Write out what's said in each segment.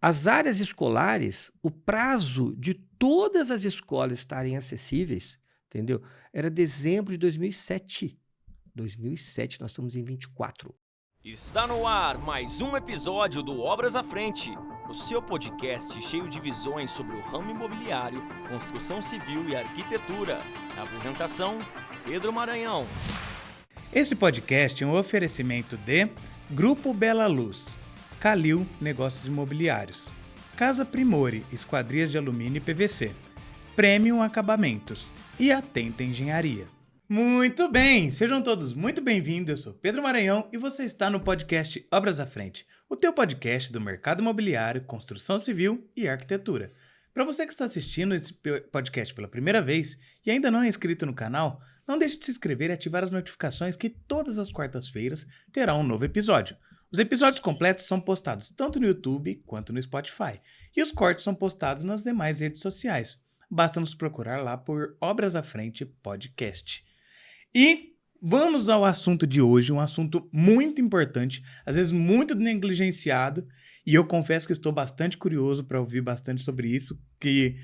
As áreas escolares, o prazo de todas as escolas estarem acessíveis, entendeu? Era dezembro de 2007. 2007, nós estamos em 24. Está no ar mais um episódio do Obras à Frente, o seu podcast cheio de visões sobre o ramo imobiliário, construção civil e arquitetura. A apresentação, Pedro Maranhão. Esse podcast é um oferecimento de Grupo Bela Luz, Calil Negócios Imobiliários, Casa Primore, Esquadrias de Alumínio e PVC, Premium Acabamentos e Atenta Engenharia. Muito bem, sejam todos muito bem-vindos, eu sou Pedro Maranhão e você está no podcast Obras à Frente, o teu podcast do mercado imobiliário, construção civil e arquitetura. Para você que está assistindo esse podcast pela primeira vez e ainda não é inscrito no canal, não deixe de se inscrever e ativar as notificações que todas as quartas-feiras terá um novo episódio. Os episódios completos são postados tanto no YouTube quanto no Spotify e os cortes são postados nas demais redes sociais. Basta nos procurar lá por Obras à Frente Podcast. E vamos ao assunto de hoje, um assunto muito importante, às vezes muito negligenciado, e eu confesso que estou bastante curioso para ouvir bastante sobre isso, que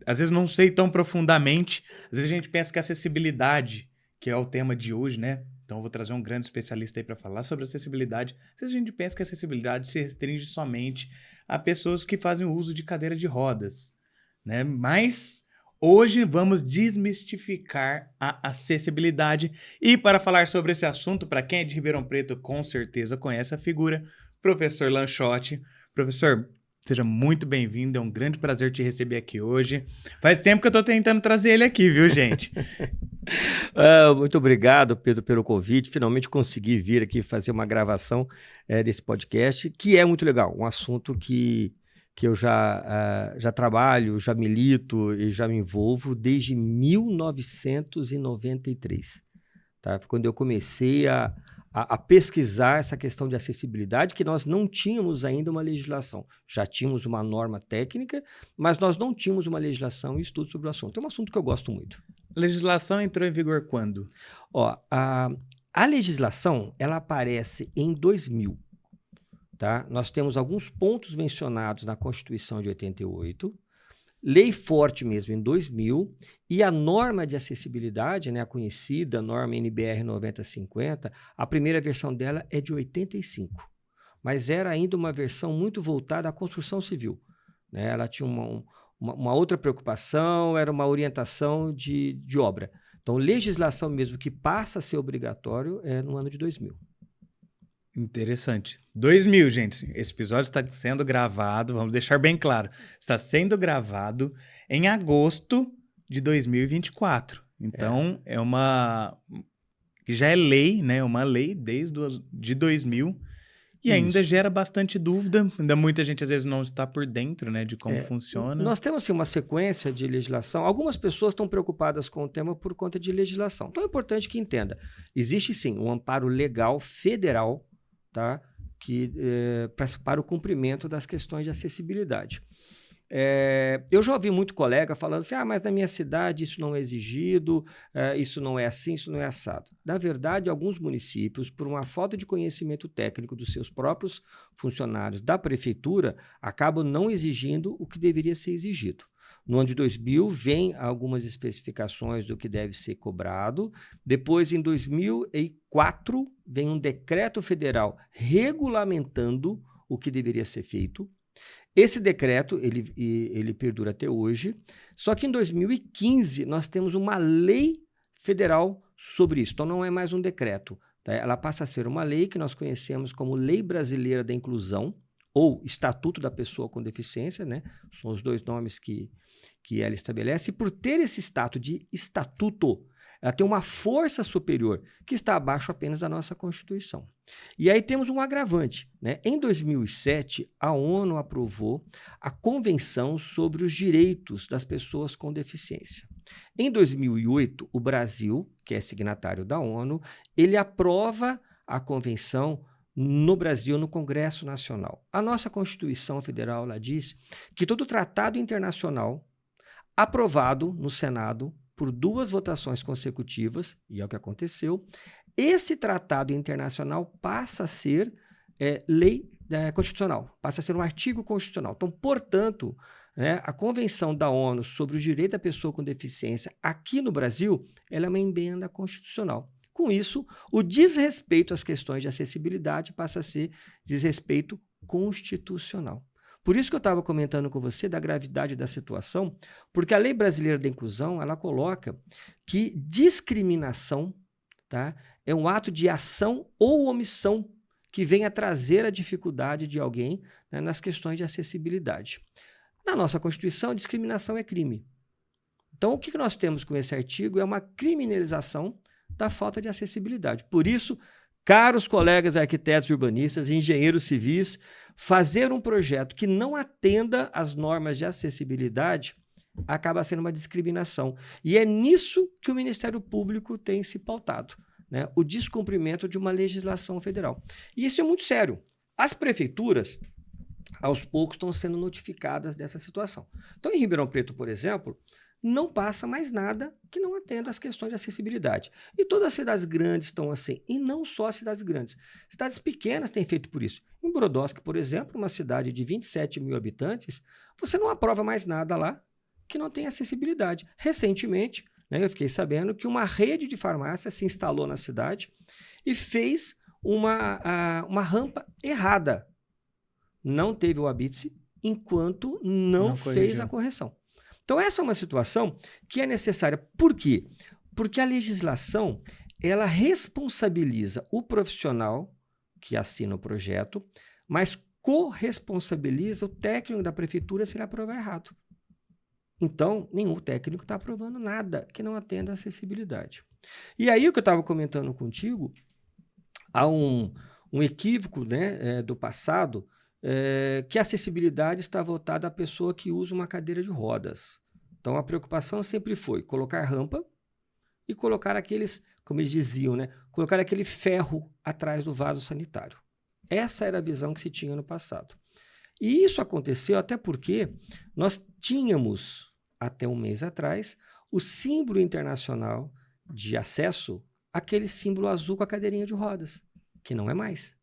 às vezes não sei tão profundamente, às vezes a gente pensa que a acessibilidade, que é o tema de hoje, né? Então eu vou trazer um grande especialista aí para falar sobre acessibilidade. Às vezes a gente pensa que a acessibilidade se restringe somente a pessoas que fazem o uso de cadeira de rodas, né? Mas hoje vamos desmistificar a acessibilidade e para falar sobre esse assunto, para quem é de Ribeirão Preto, com certeza conhece a figura, professor Lanchotti. Professor, seja muito bem-vindo, é um grande prazer te receber aqui hoje. Faz tempo que eu estou tentando trazer ele aqui, viu, gente? Muito obrigado, Pedro, pelo convite. Finalmente consegui vir aqui fazer uma gravação desse podcast, que é muito legal, um assunto que eu já trabalho, já milito e já me envolvo desde 1993, tá? Quando eu comecei a pesquisar essa questão de acessibilidade, que nós não tínhamos ainda uma legislação. Já tínhamos uma norma técnica, mas nós não tínhamos uma legislação e estudo sobre o assunto. É um assunto que eu gosto muito. A legislação entrou em vigor quando? A legislação, ela aparece em 2000. Tá? Nós temos alguns pontos mencionados na Constituição de 88, lei forte mesmo em 2000, e a norma de acessibilidade, né, a conhecida norma NBR 9050, a primeira versão dela é de 85, mas era ainda uma versão muito voltada à construção civil, né? Ela tinha uma outra preocupação, era uma orientação de obra. Então, legislação mesmo que passa a ser obrigatório é no ano de 2000. Interessante. 2000, gente. Esse episódio está sendo gravado, vamos deixar bem claro, está sendo gravado em agosto de 2024. Então, é uma... que já é lei, né? Uma lei de 2000 e ainda gera bastante dúvida. Ainda muita gente, às vezes, não está por dentro, né, de como funciona. Nós temos, assim, uma sequência de legislação. Algumas pessoas estão preocupadas com o tema por conta de legislação. Então, é importante que entenda. Existe, sim, um amparo legal federal, tá? Para o cumprimento das questões de acessibilidade. Eu já ouvi muito colega falando assim, mas na minha cidade isso não é exigido, isso não é assim, isso não é assado. Na verdade, alguns municípios, por uma falta de conhecimento técnico dos seus próprios funcionários da prefeitura, acabam não exigindo o que deveria ser exigido. No ano de 2000, vem algumas especificações do que deve ser cobrado. Depois, em 2004, vem um decreto federal regulamentando o que deveria ser feito. Esse decreto, ele perdura até hoje. Só que em 2015, nós temos uma lei federal sobre isso. Então, não é mais um decreto, tá? Ela passa a ser uma lei que nós conhecemos como Lei Brasileira da Inclusão, ou Estatuto da Pessoa com Deficiência, né? São os dois nomes que ela estabelece. E por ter esse status de estatuto, ela tem uma força superior que está abaixo apenas da nossa Constituição. E aí temos um agravante, né? Em 2007, a ONU aprovou a Convenção sobre os Direitos das Pessoas com Deficiência. Em 2008, o Brasil, que é signatário da ONU, ele aprova a Convenção no Brasil, no Congresso Nacional. A nossa Constituição Federal, ela diz que todo tratado internacional aprovado no Senado por 2 votações consecutivas, e é o que aconteceu, esse tratado internacional passa a ser lei constitucional, passa a ser um artigo constitucional. Então, portanto, né, a Convenção da ONU sobre o Direito da Pessoa com Deficiência aqui no Brasil, ela é uma emenda constitucional. Com isso, o desrespeito às questões de acessibilidade passa a ser desrespeito constitucional. Por isso que eu estava comentando com você da gravidade da situação, porque a Lei Brasileira da Inclusão, ela coloca que discriminação, tá, é um ato de ação ou omissão que vem a trazer a dificuldade de alguém, né, nas questões de acessibilidade. Na nossa Constituição, discriminação é crime. Então, o que nós temos com esse artigo é uma criminalização da falta de acessibilidade. Por isso, caros colegas arquitetos urbanistas e engenheiros civis, fazer um projeto que não atenda às normas de acessibilidade acaba sendo uma discriminação. E é nisso que o Ministério Público tem se pautado, né? O descumprimento de uma legislação federal. E isso é muito sério. As prefeituras, aos poucos, estão sendo notificadas dessa situação. Então, em Ribeirão Preto, por exemplo, não passa mais nada que não atenda às questões de acessibilidade. E todas as cidades grandes estão assim, e não só as cidades grandes. Cidades pequenas têm feito por isso. Em Brodowski, por exemplo, uma cidade de 27 mil habitantes, você não aprova mais nada lá que não tem acessibilidade. Recentemente, né, eu fiquei sabendo que uma rede de farmácias se instalou na cidade e fez uma rampa errada. Não teve o habite enquanto não fez a correção. Então, essa é uma situação que é necessária. Por quê? Porque a legislação, ela responsabiliza o profissional que assina o projeto, mas corresponsabiliza o técnico da prefeitura se ele aprovar errado. Então, nenhum técnico está aprovando nada que não atenda à acessibilidade. E aí, o que eu estava comentando contigo, há um equívoco, né, do passado, que a acessibilidade está voltada à pessoa que usa uma cadeira de rodas. Então, a preocupação sempre foi colocar rampa e colocar aqueles, como eles diziam, né, colocar aquele ferro atrás do vaso sanitário. Essa era a visão que se tinha no passado. E isso aconteceu até porque nós tínhamos, até um mês atrás, o símbolo internacional de acesso, aquele símbolo azul com a cadeirinha de rodas, que não é mais.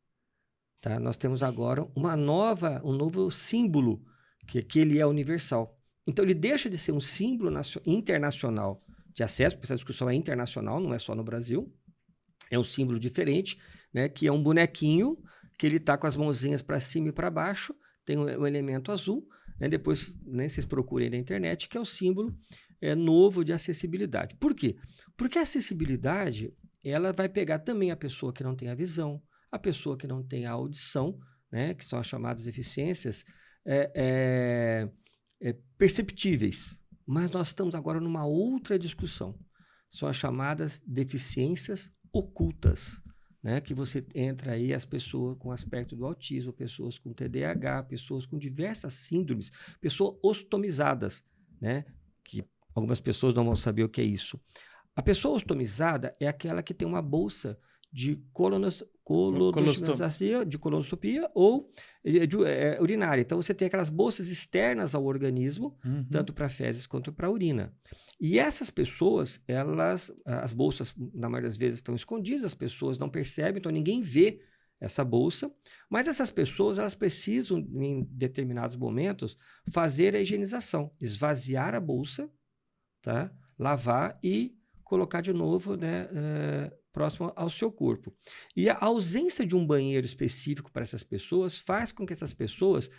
Tá? Nós temos agora um novo símbolo, que ele é universal. Então, ele deixa de ser um símbolo internacional de acesso, porque essa discussão é internacional, não é só no Brasil. É um símbolo diferente, né, que é um bonequinho que ele está com as mãozinhas para cima e para baixo, tem um elemento azul, né, depois, né, vocês procurem na internet, que é o símbolo novo de acessibilidade. Por quê? Porque a acessibilidade, ela vai pegar também a pessoa que não tem a visão, a pessoa que não tem a audição, né, que são as chamadas deficiências perceptíveis. Mas nós estamos agora numa outra discussão. São as chamadas deficiências ocultas, né, que você entra aí as pessoas com aspecto do autismo, pessoas com TDAH, pessoas com diversas síndromes, pessoas ostomizadas, né, que algumas pessoas não vão saber o que é isso. A pessoa ostomizada é aquela que tem uma bolsa de colonoscopia ou urinária. Então, você tem aquelas bolsas externas ao organismo, tanto para fezes quanto para urina. E essas pessoas, as bolsas, na maioria das vezes, estão escondidas, as pessoas não percebem, então ninguém vê essa bolsa, mas essas pessoas, elas precisam, em determinados momentos, fazer a higienização, esvaziar a bolsa, tá? Lavar e colocar de novo, né, próximo ao seu corpo. E a ausência de um banheiro específico para essas pessoas faz com que essas pessoas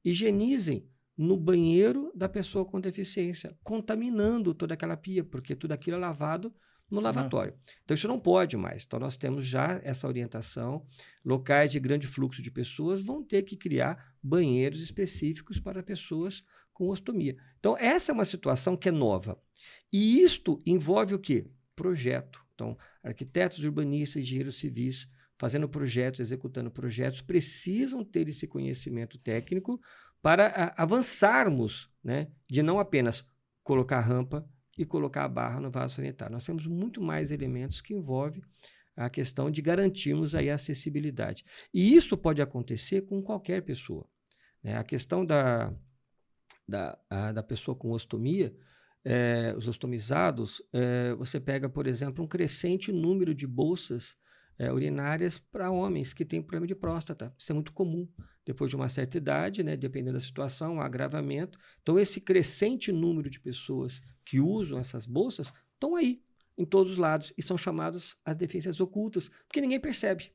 higienizem no banheiro da pessoa com deficiência, contaminando toda aquela pia, porque tudo aquilo é lavado no lavatório. Então, isso não pode mais. Então, nós temos já essa orientação. Locais de grande fluxo de pessoas vão ter que criar banheiros específicos para pessoas com ostomia. Então, essa é uma situação que é nova. E isto envolve o quê? Projeto. Então, arquitetos, urbanistas, engenheiros civis, fazendo projetos, executando projetos, precisam ter esse conhecimento técnico para avançarmos, né, de não apenas colocar rampa e colocar a barra no vaso sanitário. Nós temos muito mais elementos que envolvem a questão de garantirmos aí a acessibilidade. E isso pode acontecer com qualquer pessoa, né? A questão da pessoa com ostomia, os ostomizados, você pega, por exemplo, um crescente número de bolsas urinárias para homens que têm problema de próstata. Isso é muito comum. Depois de uma certa idade, né, dependendo da situação, um agravamento. Então, esse crescente número de pessoas que usam essas bolsas estão aí, em todos os lados, e são chamadas as deficiências ocultas, porque ninguém percebe.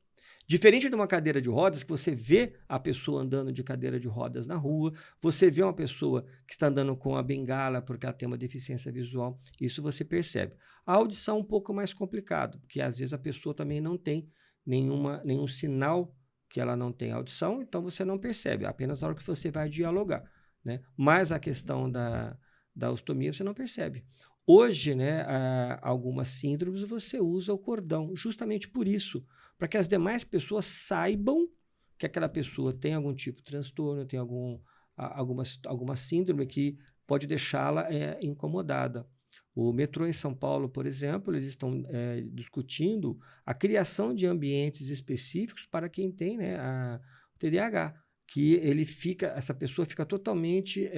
Diferente de uma cadeira de rodas, que você vê a pessoa andando de cadeira de rodas na rua, você vê uma pessoa que está andando com a bengala porque ela tem uma deficiência visual, isso você percebe. A audição é um pouco mais complicado, porque às vezes a pessoa também não tem nenhum sinal que ela não tem audição, então você não percebe, apenas na hora que você vai dialogar, né? Mas a questão da ostomia você não percebe. Hoje, né, algumas síndromes você usa o cordão, justamente por isso, para que as demais pessoas saibam que aquela pessoa tem algum tipo de transtorno, tem alguma síndrome que pode deixá-la incomodada. O metrô em São Paulo, por exemplo, eles estão discutindo a criação de ambientes específicos para quem tem, né, o TDAH, que essa pessoa fica totalmente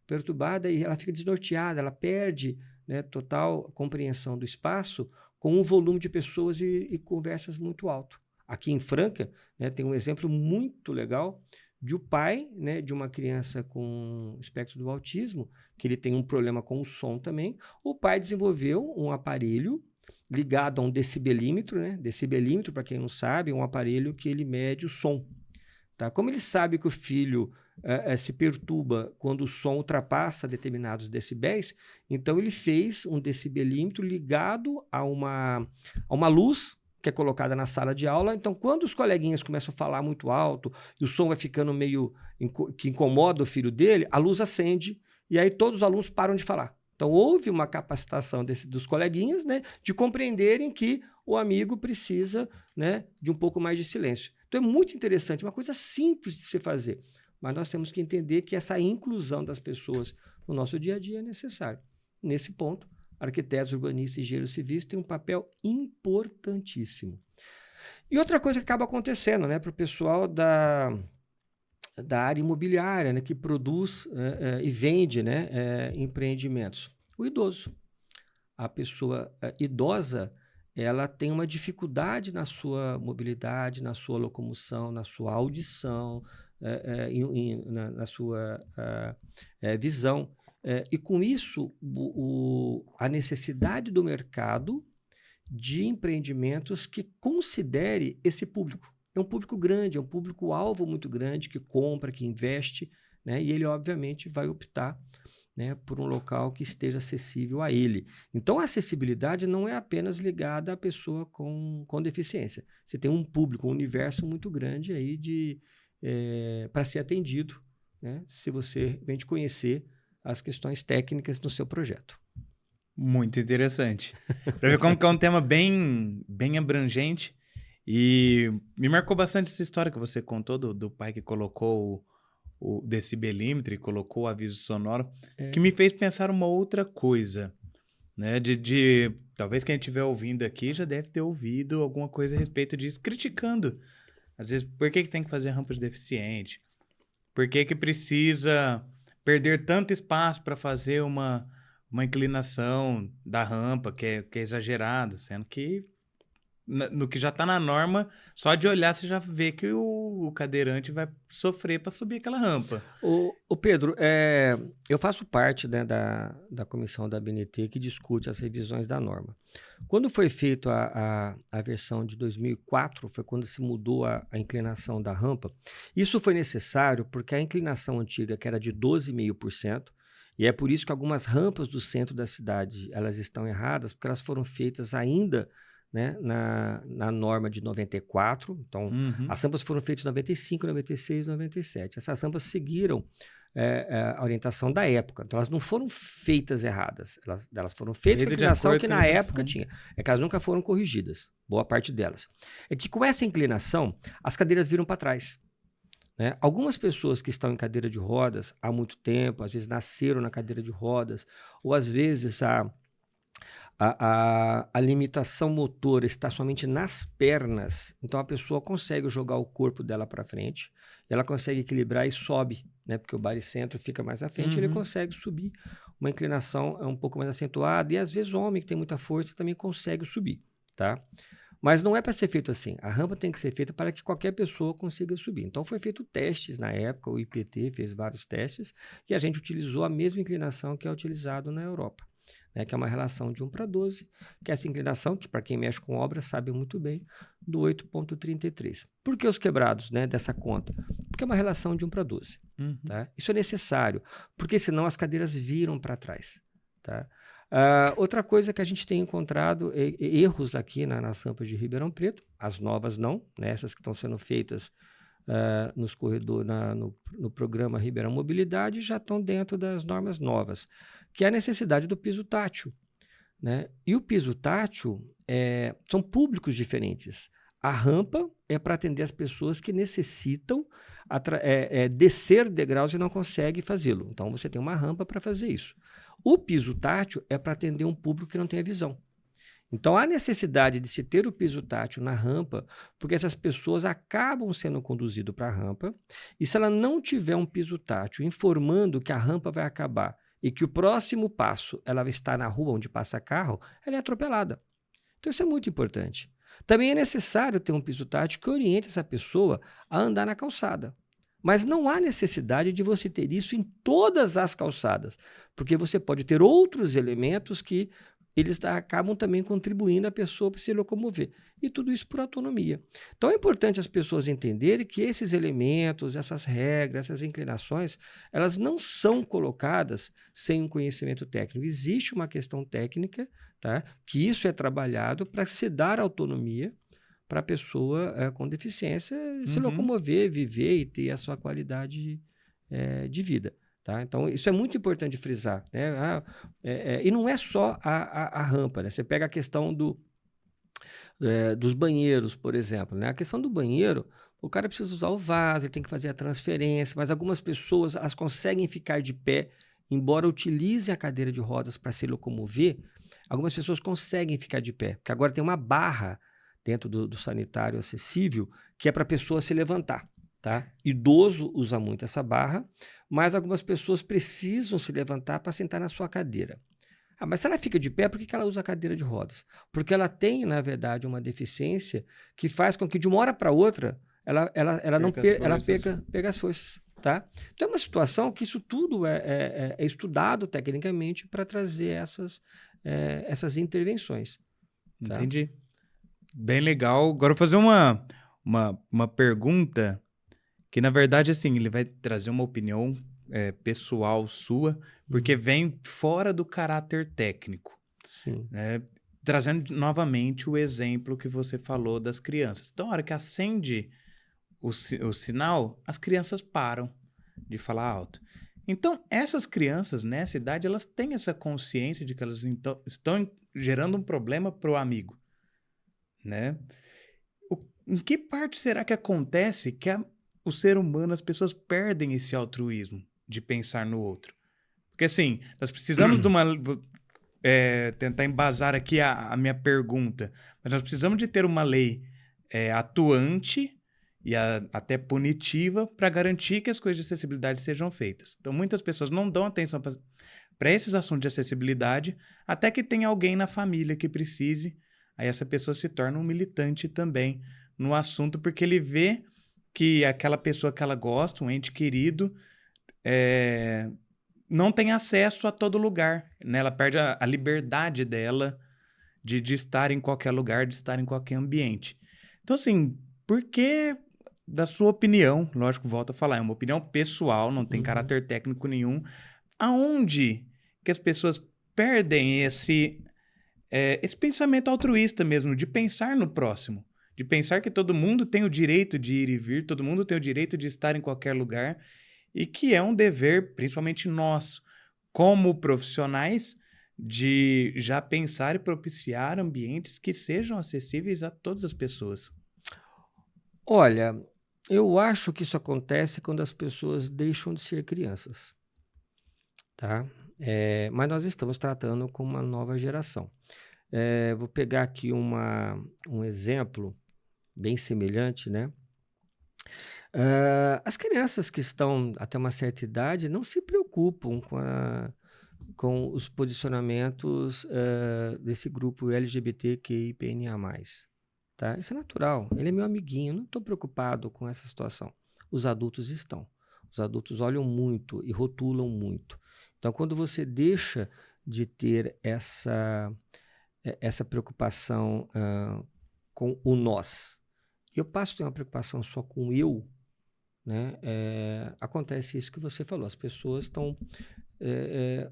perturbada e ela fica desnorteada, ela perde, né, total compreensão do espaço com um volume de pessoas e conversas muito alto. Aqui em Franca, né, tem um exemplo muito legal de um pai, né, de uma criança com espectro do autismo, que ele tem um problema com o som também. O pai desenvolveu um aparelho ligado a um decibelímetro, né? Decibelímetro, para quem não sabe, é um aparelho que ele mede o som. Tá? Como ele sabe que o filho se perturba quando o som ultrapassa determinados decibéis, então ele fez um decibelímetro ligado a uma luz que é colocada na sala de aula. Então, quando os coleguinhas começam a falar muito alto e o som vai ficando meio que incomoda o filho dele, a luz acende e aí todos os alunos param de falar. Então, houve uma capacitação dos coleguinhas, né, de compreenderem que o amigo precisa, né, de um pouco mais de silêncio. Então, é muito interessante, uma coisa simples de se fazer, mas nós temos que entender que essa inclusão das pessoas no nosso dia a dia é necessária. Nesse ponto, arquitetos, urbanistas e engenheiros civis têm um papel importantíssimo. E outra coisa que acaba acontecendo, né, para o pessoal da área imobiliária, né, que produz e vende, né, empreendimentos. O idoso. A pessoa idosa, ela tem uma dificuldade na sua mobilidade, na sua locomoção, na sua audição, na sua visão. E com isso, a necessidade do mercado de empreendimentos que considere esse público. É um público grande, é um público-alvo muito grande que compra, que investe, né? E ele, obviamente, vai optar, né, por um local que esteja acessível a ele. Então, a acessibilidade não é apenas ligada à pessoa com deficiência. Você tem um público, um universo muito grande aí para ser atendido, né, se você vem de conhecer as questões técnicas do seu projeto. Muito interessante. Para ver como que é um tema bem, bem abrangente. E me marcou bastante essa história que você contou do pai que colocou o decibelímetro e colocou o aviso sonoro, que me fez pensar uma outra coisa, né? Talvez quem estiver ouvindo aqui já deve ter ouvido alguma coisa a respeito disso, criticando. Às vezes, por que tem que fazer rampa de deficiente? Por que precisa perder tanto espaço para fazer uma inclinação da rampa que é exagerada, sendo que no que já está na norma, só de olhar você já vê que o cadeirante vai sofrer para subir aquela rampa. Ô Pedro, eu faço parte, né, da comissão da ABNT que discute as revisões da norma. Quando foi feita a versão de 2004, foi quando se mudou a inclinação da rampa. Isso foi necessário porque a inclinação antiga, que era de 12,5%, e é por isso que algumas rampas do centro da cidade elas estão erradas, porque elas foram feitas ainda, né, na norma de 94, então as rampas foram feitas em 95, 96, 97. Essas rampas seguiram a orientação da época, então elas não foram feitas erradas, elas foram feitas com a inclinação que na época tinha, é que elas nunca foram corrigidas, boa parte delas. É que com essa inclinação, as cadeiras viram para trás. Né? Algumas pessoas que estão em cadeira de rodas há muito tempo, às vezes nasceram na cadeira de rodas, ou às vezes a limitação motora está somente nas pernas, então a pessoa consegue jogar o corpo dela para frente, ela consegue equilibrar e sobe, né? Porque o baricentro fica mais à frente, ele consegue subir. Uma inclinação um pouco mais acentuada, e às vezes o homem que tem muita força também consegue subir, tá? Mas não é para ser feito assim. A rampa tem que ser feita para que qualquer pessoa consiga subir. Então, foi feito testes na época, o IPT fez vários testes, e a gente utilizou a mesma inclinação que é utilizado na Europa, né, que é uma relação de 1:12, que é essa inclinação, que para quem mexe com obra sabe muito bem, do 8,33. Por que os quebrados, né, dessa conta? Porque é uma relação de 1:12. Tá? Isso é necessário, porque senão as cadeiras viram para trás. Tá? Outra coisa que a gente tem encontrado erros aqui nas rampas de Ribeirão Preto, as novas não, né, essas que estão sendo feitas nos corredores, no programa Ribeirão Mobilidade, já estão dentro das normas novas, que é a necessidade do piso tátil. Né? E o piso tátil são públicos diferentes. A rampa é para atender as pessoas que necessitam descer degraus e não conseguem fazê-lo. Então, você tem uma rampa para fazer isso. O piso tátil é para atender um público que não tem a visão. Então, há necessidade de se ter o piso tátil na rampa, porque essas pessoas acabam sendo conduzidas para a rampa, e se ela não tiver um piso tátil informando que a rampa vai acabar e que o próximo passo ela vai estar na rua onde passa carro, ela é atropelada. Então, isso é muito importante. Também é necessário ter um piso tátil que oriente essa pessoa a andar na calçada. Mas não há necessidade de você ter isso em todas as calçadas, porque você pode ter outros elementos que eles acabam também contribuindo a pessoa para se locomover. E tudo isso por autonomia. Então é importante as pessoas entenderem que esses elementos, essas regras, essas inclinações, elas não são colocadas sem um conhecimento técnico. Existe uma questão técnica, tá? Que isso é trabalhado para se dar autonomia para a pessoa com deficiência se locomover, viver e ter a sua qualidade de vida. Tá? Então, isso é muito importante frisar. Né? E não é só a rampa. Né? Você pega a questão dos banheiros, por exemplo. Né? A questão do banheiro, o cara precisa usar o vaso, ele tem que fazer a transferência, mas algumas pessoas elas conseguem ficar de pé, embora utilizem a cadeira de rodas para se locomover, algumas pessoas conseguem ficar de pé, porque agora tem uma barra dentro do sanitário acessível, que é para a pessoa se levantar. Tá? Idoso usa muito essa barra, mas algumas pessoas precisam se levantar para sentar na sua cadeira. Mas se ela fica de pé, por que ela usa a cadeira de rodas? Porque ela tem, na verdade, uma deficiência que faz com que, de uma hora para outra, ela perca as forças. Tá? Então, é uma situação que isso tudo é estudado tecnicamente para trazer essas intervenções. Tá? Entendi. Bem legal. Agora eu vou fazer uma pergunta que, na verdade, assim, ele vai trazer uma opinião pessoal sua, porque vem fora do caráter técnico. Sim. Né? Trazendo novamente o exemplo que você falou das crianças. Então, na hora que acende o sinal, as crianças param de falar alto. Então, essas crianças, nessa idade, elas têm essa consciência de que elas estão gerando um problema para o amigo. Né? Em que parte será que acontece que o ser humano, as pessoas perdem esse altruísmo de pensar no outro? Porque assim, nós precisamos de uma... tentar embasar aqui a minha pergunta, mas nós precisamos de ter uma lei atuante e até punitiva para garantir que as coisas de acessibilidade sejam feitas. Então, muitas pessoas não dão atenção para esses assuntos de acessibilidade, até que tenha alguém na família que precise. Aí essa pessoa se torna um militante também no assunto, porque ele vê que aquela pessoa que ela gosta, um ente querido, não tem acesso a todo lugar. Né? Ela perde a liberdade dela de estar em qualquer lugar, de estar em qualquer ambiente. Então, assim, por que, da sua opinião, lógico, volto a falar, é uma opinião pessoal, não tem caráter técnico nenhum, aonde que as pessoas perdem esse pensamento altruísta mesmo, de pensar no próximo, de pensar que todo mundo tem o direito de ir e vir, todo mundo tem o direito de estar em qualquer lugar e que é um dever, principalmente nós, como profissionais, de já pensar e propiciar ambientes que sejam acessíveis a todas as pessoas. Olha, eu acho que isso acontece quando as pessoas deixam de ser crianças. Tá? Mas nós estamos tratando com uma nova geração. Vou pegar aqui um exemplo bem semelhante, né? As crianças que estão até uma certa idade não se preocupam com os posicionamentos desse grupo LGBTQIA+. Tá? Isso é natural. Ele é meu amiguinho. Não estou preocupado com essa situação. Os adultos estão. Os adultos olham muito e rotulam muito. Então, quando você deixa de ter essa preocupação com o nós, e eu passo a ter uma preocupação só com o eu, né? Acontece isso que você falou. As pessoas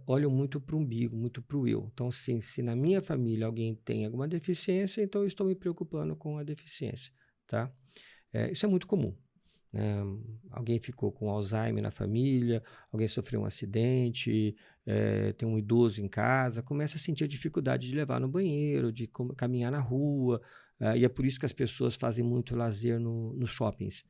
olham muito para o umbigo, muito para o eu. Então, sim, se na minha família alguém tem alguma deficiência, então eu estou me preocupando com a deficiência. Tá? Isso é muito comum. Né? Alguém ficou com Alzheimer na família, alguém sofreu um acidente, tem um idoso em casa, começa a sentir a dificuldade de levar no banheiro, de caminhar na rua, e é por isso que as pessoas fazem muito lazer nos shoppings.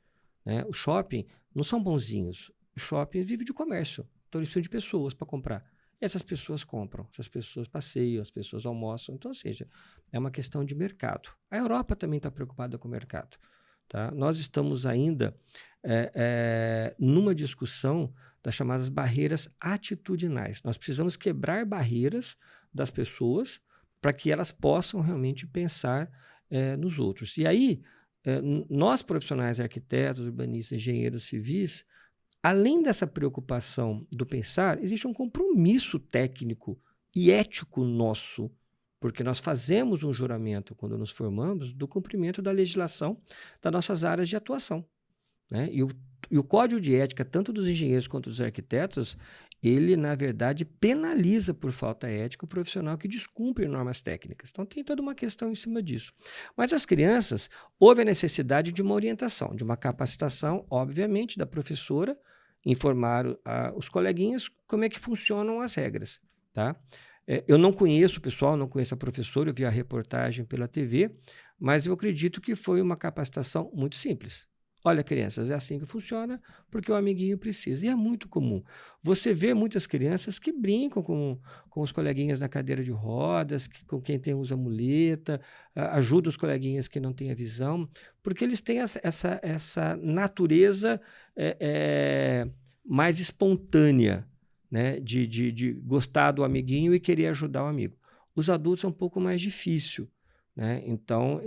Né? Os shoppings não são bonzinhos, os shoppings vivem de comércio, então eles precisam de pessoas para comprar. E essas pessoas compram, essas pessoas passeiam, as pessoas almoçam, então, ou seja, é uma questão de mercado. A Europa também está preocupada com o mercado. Tá? Nós estamos ainda numa discussão das chamadas barreiras atitudinais. Nós precisamos quebrar barreiras das pessoas para que elas possam realmente pensar nos outros. E aí, nós profissionais, arquitetos, urbanistas, engenheiros civis, além dessa preocupação do pensar, existe um compromisso técnico e ético nosso, porque nós fazemos um juramento, quando nos formamos, do cumprimento da legislação das nossas áreas de atuação. Né? E o Código de Ética, tanto dos engenheiros quanto dos arquitetos, ele, na verdade, penaliza por falta ética o profissional que descumpre normas técnicas. Então, tem toda uma questão em cima disso. Mas as crianças, houve a necessidade de uma orientação, de uma capacitação, obviamente, da professora, informar os coleguinhas como é que funcionam as regras. Tá? Eu não conheço o pessoal, não conheço a professora, eu vi a reportagem pela TV, mas eu acredito que foi uma capacitação muito simples. Olha, crianças, é assim que funciona, porque o amiguinho precisa. E é muito comum. Você vê muitas crianças que brincam com os coleguinhas na cadeira de rodas, com quem usa muleta, ajuda os coleguinhas que não têm a visão, porque eles têm essa natureza mais espontânea, né, de gostar do amiguinho e querer ajudar o amigo. Os adultos é um pouco mais difícil, né? Então,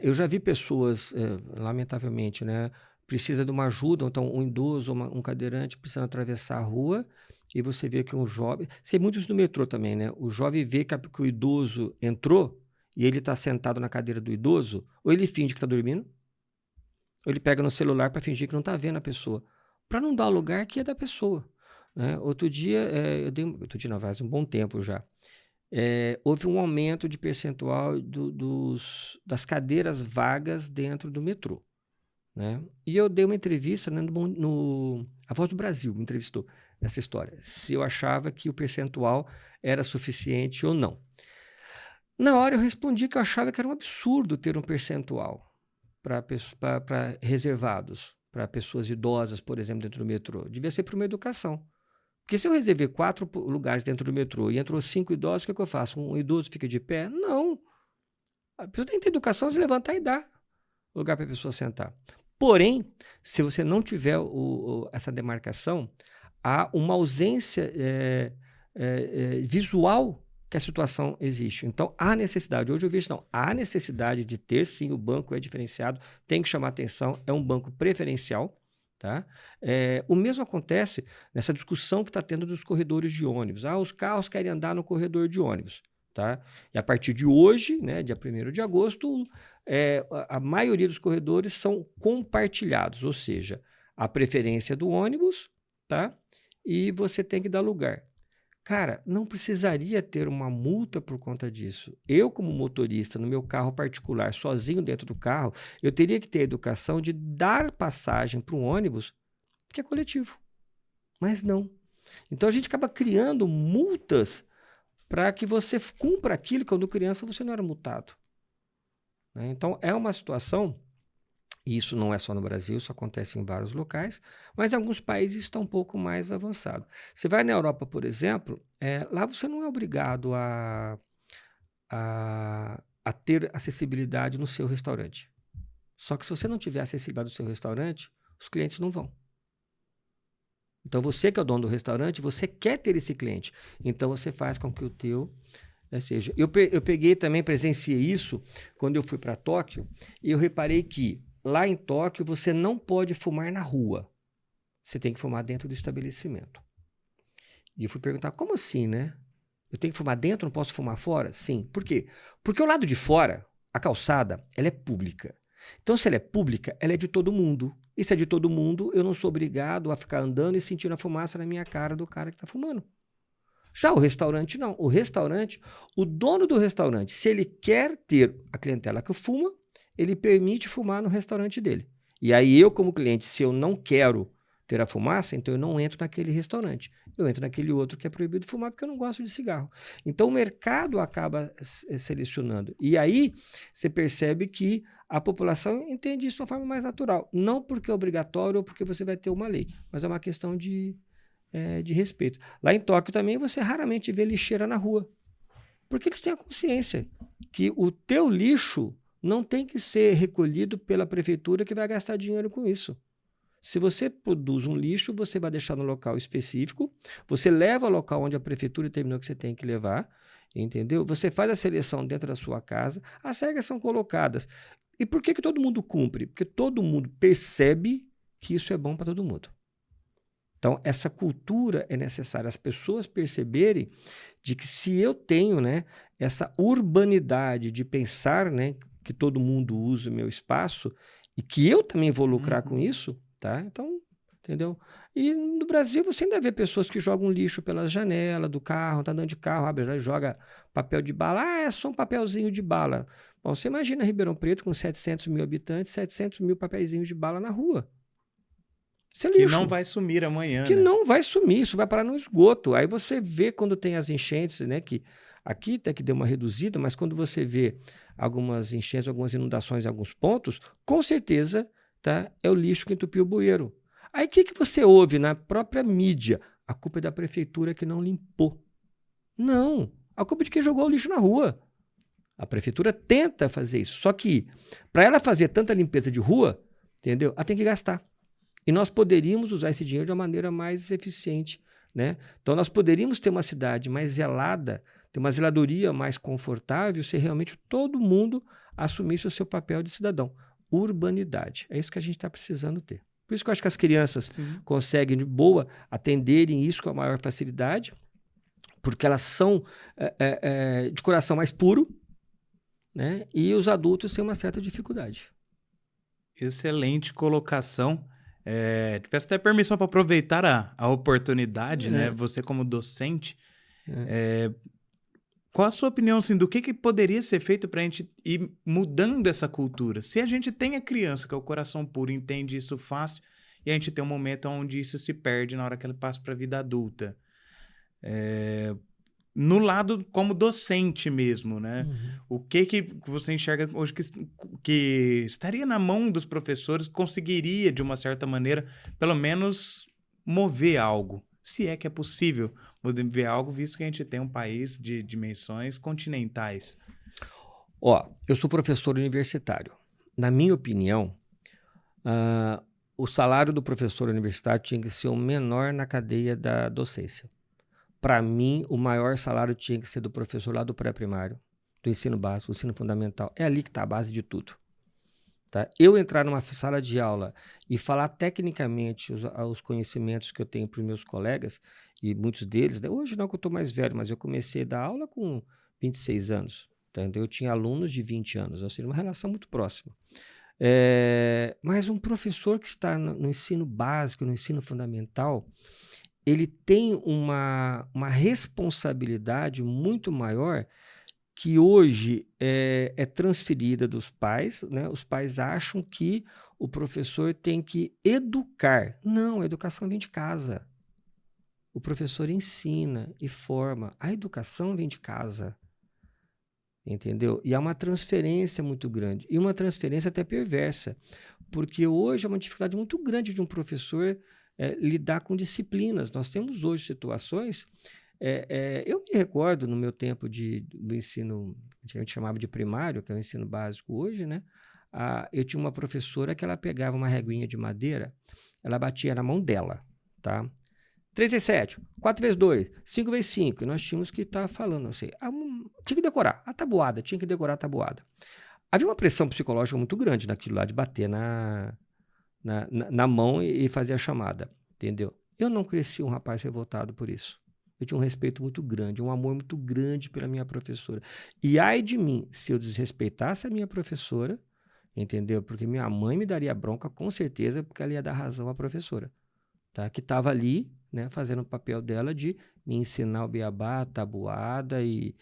eu já vi pessoas, lamentavelmente, né, precisa de uma ajuda, então um idoso, um cadeirante precisando atravessar a rua, e você vê que um jovem... Sei muito isso no metrô também, né? O jovem vê que o idoso entrou e ele está sentado na cadeira do idoso, ou ele finge que está dormindo, ou ele pega no celular para fingir que não está vendo a pessoa, para não dar o lugar que é da pessoa. Né? Outro dia, faz um bom tempo já, houve um aumento de percentual das cadeiras vagas dentro do metrô. Né? E eu dei uma entrevista, né, A Voz do Brasil me entrevistou nessa história, se eu achava que o percentual era suficiente ou não. Na hora eu respondi que eu achava que era um absurdo ter um percentual para reservados, para pessoas idosas, por exemplo, dentro do metrô. Devia ser para uma educação. Porque se eu reservei 4 lugares dentro do metrô e entrou 5 idosos, o que eu faço? Um idoso fica de pé? Não. A pessoa tem que ter educação de levantar e dar lugar para a pessoa sentar. Porém, se você não tiver essa demarcação, há uma ausência visual que a situação existe. Então, há necessidade. Hoje eu vejo, não, há necessidade de ter, sim, o banco é diferenciado, tem que chamar atenção, é um banco preferencial. Tá? O mesmo acontece nessa discussão que está tendo dos corredores de ônibus. Os carros querem andar no corredor de ônibus. Tá? E a partir de hoje, né, dia 1º de agosto, a maioria dos corredores são compartilhados, ou seja, a preferência do ônibus, tá? E você tem que dar lugar. Cara, não precisaria ter uma multa por conta disso. Eu, como motorista, no meu carro particular, sozinho dentro do carro, eu teria que ter a educação de dar passagem para um ônibus que é coletivo. Mas não. Então, a gente acaba criando multas para que você cumpra aquilo que, quando criança, você não era multado. Né? Então, é uma situação, e isso não é só no Brasil, isso acontece em vários locais, mas em alguns países está um pouco mais avançado. Você vai na Europa, por exemplo, lá você não é obrigado a ter acessibilidade no seu restaurante. Só que se você não tiver acessibilidade no seu restaurante, os clientes não vão. Então, você que é o dono do restaurante, você quer ter esse cliente. Então, você faz com que o teu Ou seja, eu peguei também, presenciei isso quando eu fui para Tóquio, e eu reparei que lá em Tóquio você não pode fumar na rua. Você tem que fumar dentro do estabelecimento. E eu fui perguntar, como assim, né? Eu tenho que fumar dentro, não posso fumar fora? Sim. Por quê? Porque o lado de fora, a calçada, ela é pública. Então, se ela é pública, ela é de todo mundo. E se é de todo mundo, eu não sou obrigado a ficar andando e sentindo a fumaça na minha cara do cara que está fumando. Já o restaurante, não. O restaurante, o dono do restaurante, se ele quer ter a clientela que fuma, ele permite fumar no restaurante dele. E aí eu, como cliente, se eu não quero ter a fumaça, então eu não entro naquele restaurante. Eu entro naquele outro que é proibido fumar porque eu não gosto de cigarro. Então o mercado acaba selecionando. E aí você percebe que a população entende isso de uma forma mais natural. Não porque é obrigatório ou porque você vai ter uma lei, mas é uma questão de respeito. Lá em Tóquio também você raramente vê lixeira na rua. Porque eles têm a consciência que o teu lixo não tem que ser recolhido pela prefeitura que vai gastar dinheiro com isso. Se você produz um lixo, você vai deixar no local específico, você leva ao local onde a prefeitura determinou que você tem que levar, entendeu? Você faz a seleção dentro da sua casa, as regras são colocadas. E por que todo mundo cumpre? Porque todo mundo percebe que isso é bom para todo mundo. Então, essa cultura é necessária, as pessoas perceberem de que se eu tenho, né, essa urbanidade de pensar, né, que todo mundo usa o meu espaço e que eu também vou lucrar com isso, tá? Então, entendeu? E no Brasil você ainda vê pessoas que jogam lixo pela janela do carro, tá andando de carro, abre, joga papel de bala, é só um papelzinho de bala. Bom, você imagina Ribeirão Preto com 700 mil habitantes, 700 mil papeizinhos de bala na rua. Isso é lixo. Que não vai sumir amanhã. Que né? não vai sumir, isso vai parar no esgoto. Aí você vê quando tem as enchentes, né? Que aqui até que deu uma reduzida, mas quando você vê algumas enchentes, algumas inundações em alguns pontos, com certeza, tá? É o lixo que entupiu o bueiro. Aí o que você ouve na própria mídia? A culpa é da prefeitura que não limpou. Não, a culpa é de quem jogou o lixo na rua. A prefeitura tenta fazer isso, só que para ela fazer tanta limpeza de rua, entendeu? Ela tem que gastar. E nós poderíamos usar esse dinheiro de uma maneira mais eficiente, né? Então nós poderíamos ter uma cidade mais zelada, ter uma zeladoria mais confortável, se realmente todo mundo assumisse o seu papel de cidadão. Urbanidade. É isso que a gente está precisando ter. Por isso que eu acho que as crianças conseguem, de boa, atenderem isso com a maior facilidade, porque elas são de coração mais puro, né? E os adultos têm uma certa dificuldade. Excelente colocação. Te peço até permissão para aproveitar a oportunidade, né? Você como docente, qual a sua opinião assim, do que poderia ser feito para a gente ir mudando essa cultura? Se a gente tem a criança, que é o coração puro, entende isso fácil, e a gente tem um momento onde isso se perde na hora que ela passa para a vida adulta. No lado como docente mesmo, né? O que você enxerga hoje que estaria na mão dos professores, conseguiria, de uma certa maneira, pelo menos mover algo? Se é que é possível mover algo, visto que a gente tem um país de dimensões continentais. Eu sou professor universitário. Na minha opinião, o salário do professor universitário tinha que ser o menor na cadeia da docência. Para mim, o maior salário tinha que ser do professor lá do pré-primário, do ensino básico, do ensino fundamental. É ali que está a base de tudo. Tá? Eu entrar numa sala de aula e falar tecnicamente os conhecimentos que eu tenho para os meus colegas, e muitos deles, né? Hoje não que eu estou mais velho, mas eu comecei a dar aula com 26 anos. Tá? Então eu tinha alunos de 20 anos, ou seja, uma relação muito próxima. Mas um professor que está no ensino básico, no ensino fundamental, ele tem uma responsabilidade muito maior que hoje é transferida dos pais, né? Os pais acham que o professor tem que educar. Não, a educação vem de casa. O professor ensina e forma. A educação vem de casa. Entendeu? E há uma transferência muito grande. E uma transferência até perversa. Porque hoje é uma dificuldade muito grande de um professor lidar com disciplinas. Nós temos hoje situações... eu me recordo no meu tempo do ensino, a gente chamava de primário, que é o ensino básico hoje, né? Eu tinha uma professora que ela pegava uma reguinha de madeira, ela batia na mão dela, tá? 3 vezes 7, 4 vezes 2, 5 vezes 5. E nós tínhamos que estar falando assim. Tinha que decorar a tabuada, tinha que decorar a tabuada. Havia uma pressão psicológica muito grande naquilo lá, de bater na mão e fazer a chamada, entendeu? Eu não cresci um rapaz revoltado por isso. Eu tinha um respeito muito grande, um amor muito grande pela minha professora. E ai de mim, se eu desrespeitasse a minha professora, entendeu? Porque minha mãe me daria bronca, com certeza, porque ela ia dar razão à professora, tá? Que estava ali, né, fazendo o papel dela de me ensinar o beabá, a tabuada e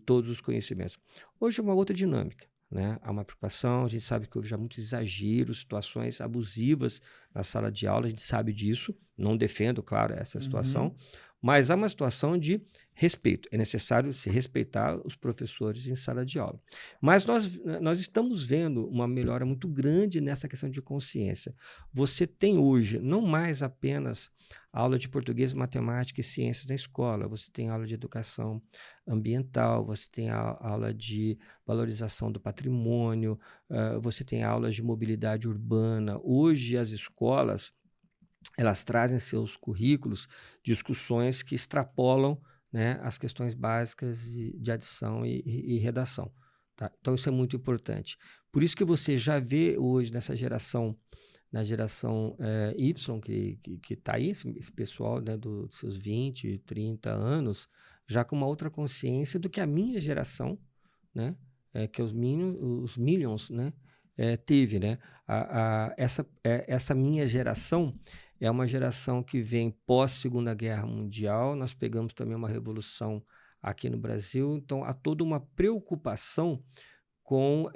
todos os conhecimentos. Hoje é uma outra dinâmica, né? Há uma preocupação, a gente sabe que houve já muitos exageros, situações abusivas na sala de aula, a gente sabe disso, não defendo, claro, essa situação, mas há uma situação de respeito. É necessário se respeitar os professores em sala de aula. Mas nós estamos vendo uma melhora muito grande nessa questão de consciência. Você tem hoje não mais apenas aula de português, matemática e ciências na escola. Você tem aula de educação ambiental, você tem aula de valorização do patrimônio, você tem aulas de mobilidade urbana. Hoje as escolas elas trazem seus currículos discussões que extrapolam, né, as questões básicas de adição e redação. Tá? Então, isso é muito importante. Por isso que você já vê hoje na geração Y, que está aí, esse pessoal, né, dos seus 20, 30 anos, já com uma outra consciência do que a minha geração, né, que os Millions, né, teve. Né? Essa minha geração é uma geração que vem pós-Segunda Guerra Mundial. Nós pegamos também uma revolução aqui no Brasil. Então, há toda uma preocupação com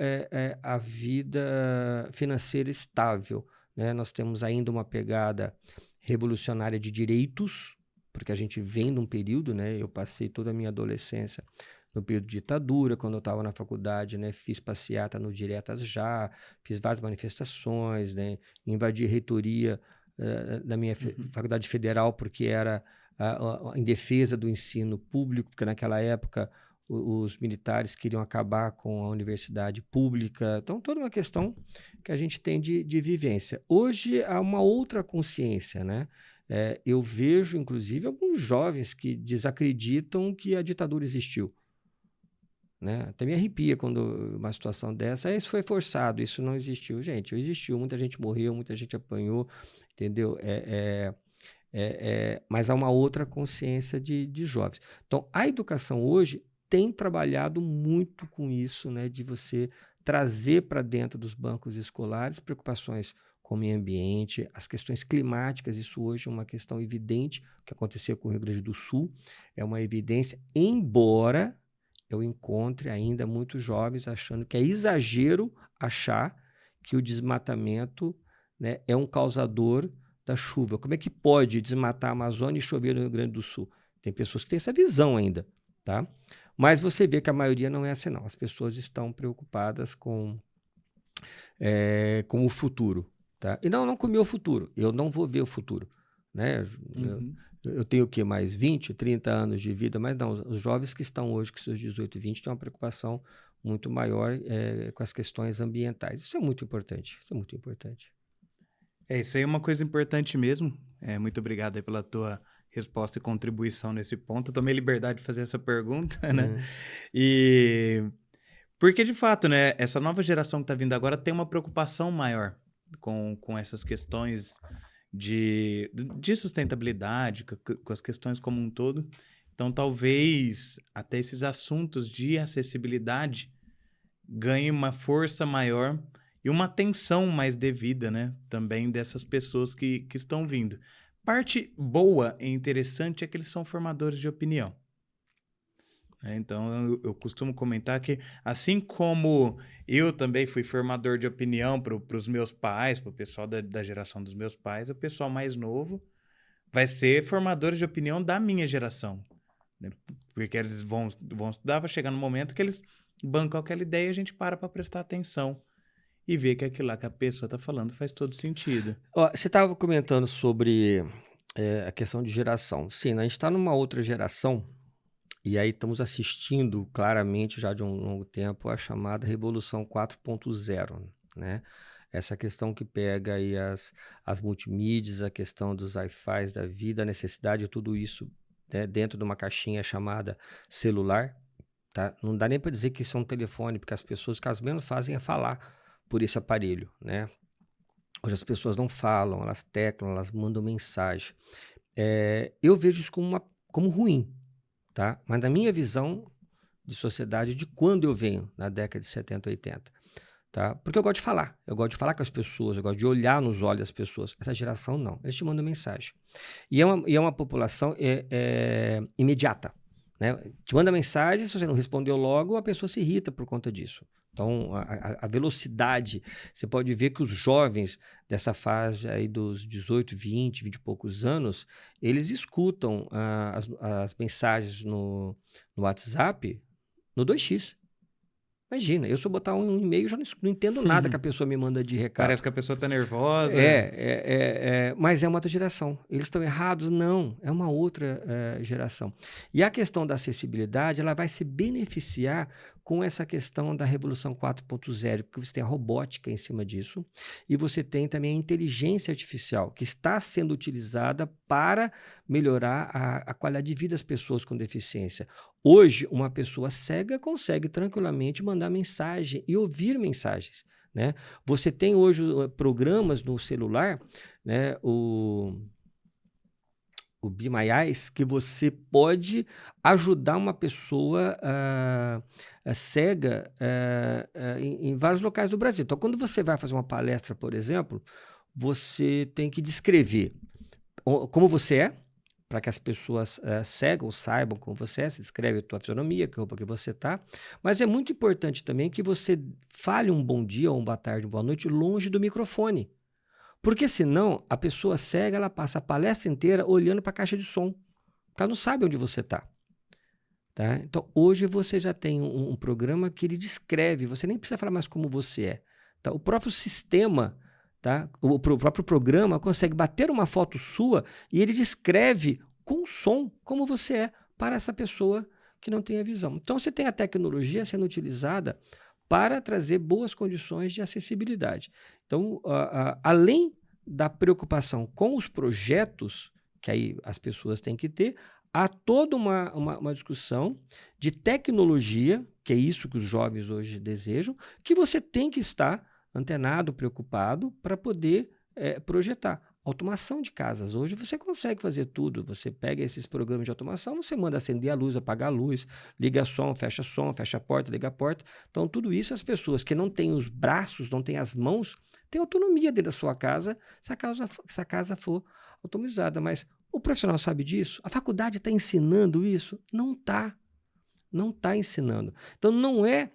a vida financeira estável. Né? Nós temos ainda uma pegada revolucionária de direitos, porque a gente vem de um período, né? Eu passei toda a minha adolescência no período de ditadura. Quando eu estava na faculdade, né, fiz passeata no Diretas Já, fiz várias manifestações, né, invadi reitoria da minha faculdade federal, porque era em defesa do ensino público, porque naquela época os militares queriam acabar com a universidade pública. Então, toda uma questão que a gente tem de vivência. Hoje há uma outra consciência, né? Eu vejo, inclusive, alguns jovens que desacreditam que a ditadura existiu. Né? Até me arrepia quando uma situação dessa, isso foi forçado, isso não existiu. Gente, existiu, muita gente morreu, muita gente apanhou, entendeu? Mas há uma outra consciência de jovens. Então, a educação hoje tem trabalhado muito com isso, né? De você trazer para dentro dos bancos escolares preocupações com o meio ambiente, as questões climáticas. Isso hoje é uma questão evidente, o que aconteceu com o Rio Grande do Sul, é uma evidência, embora eu encontre ainda muitos jovens achando que é exagero achar que o desmatamento, né, é um causador da chuva. Como é que pode desmatar a Amazônia e chover no Rio Grande do Sul? Tem pessoas que têm essa visão ainda, tá? Mas você vê que a maioria não é assim, não. As pessoas estão preocupadas com o futuro, tá? E não com o meu futuro. Eu não vou ver o futuro, né? Eu tenho o quê? Mais 20, 30 anos de vida, mas não, os jovens que estão hoje com seus 18 e 20 têm uma preocupação muito maior com as questões ambientais. Isso é muito importante, isso é muito importante. Isso aí é uma coisa importante mesmo. Muito obrigado aí pela tua resposta e contribuição nesse ponto. Eu tomei liberdade de fazer essa pergunta, né? E porque, de fato, né, essa nova geração que está vindo agora tem uma preocupação maior com essas questões de sustentabilidade, com as questões como um todo. Então, talvez até esses assuntos de acessibilidade ganhem uma força maior e uma atenção mais devida, né, também dessas pessoas que estão vindo. Parte boa e interessante é que eles são formadores de opinião. Então, eu costumo comentar que, assim como eu também fui formador de opinião para os meus pais, para o pessoal da geração dos meus pais, o pessoal mais novo vai ser formador de opinião da minha geração. Né? Porque eles vão estudar, vai chegar no momento que eles bancam aquela ideia e a gente para prestar atenção e ver que aquilo lá que a pessoa está falando faz todo sentido. Você estava comentando sobre a questão de geração. Sim, a gente está numa outra geração. E aí estamos assistindo claramente já de um longo tempo a chamada Revolução 4.0, né? essa questão que pega aí as multimídias, a questão dos Wi-Fi da vida, a necessidade de tudo isso, né, dentro de uma caixinha chamada celular, tá? Não dá nem para dizer que isso é um telefone, porque as pessoas que as menos fazem é falar por esse aparelho, né? Hoje as pessoas não falam, elas teclam, elas mandam mensagem. Eu vejo isso como ruim, tá? Mas na minha visão de sociedade, de quando eu venho, na década de 70, 80, tá? Porque eu gosto de falar com as pessoas, eu gosto de olhar nos olhos das pessoas. Essa geração não, eles te mandam mensagem. E é uma população imediata, né? Te manda mensagem, se você não respondeu logo, a pessoa se irrita por conta disso. Então, a velocidade, você pode ver que os jovens dessa fase aí dos 18, 20 e poucos anos, eles escutam as mensagens no WhatsApp no 2x. Imagina, eu se eu botar um e-mail, já não entendo nada que a pessoa me manda de recado. Parece que a pessoa está nervosa. Mas é uma outra geração. Eles estão errados? Não, é uma outra geração. E a questão da acessibilidade, ela vai se beneficiar com essa questão da Revolução 4.0, porque você tem a robótica em cima disso e você tem também a inteligência artificial, que está sendo utilizada para melhorar a qualidade de vida das pessoas com deficiência. Hoje, uma pessoa cega consegue tranquilamente mandar mensagem e ouvir mensagens, né? Você tem hoje programas no celular, né? O Be My Eyes, que você pode ajudar uma pessoa cega em vários locais do Brasil. Então, quando você vai fazer uma palestra, por exemplo, você tem que descrever como você é, para que as pessoas cegas saibam como você é, se descreve a tua fisionomia, que roupa que você está. Mas é muito importante também que você fale um bom dia, ou uma boa tarde, uma boa noite, longe do microfone. Porque senão, a pessoa cega, ela passa a palestra inteira olhando para a caixa de som. Ela não sabe onde você está. Tá? Então, hoje você já tem um programa que ele descreve, você nem precisa falar mais como você é. Tá? O próprio sistema, tá? O próprio programa consegue bater uma foto sua e ele descreve com som como você é para essa pessoa que não tem a visão. Então, você tem a tecnologia sendo utilizada para trazer boas condições de acessibilidade. Então, além da preocupação com os projetos, que aí as pessoas têm que ter, há toda uma discussão de tecnologia, que é isso que os jovens hoje desejam, que você tem que estar antenado, preocupado, para poder projetar. Automação de casas. Hoje você consegue fazer tudo. Você pega esses programas de automação, você manda acender a luz, apagar a luz, liga som, fecha a porta, liga a porta. Então, tudo isso as pessoas que não têm os braços, não têm as mãos, têm autonomia dentro da sua casa, se a casa for automatizada. Mas o profissional sabe disso? A faculdade está ensinando isso? Não está. Não está ensinando. Então, não é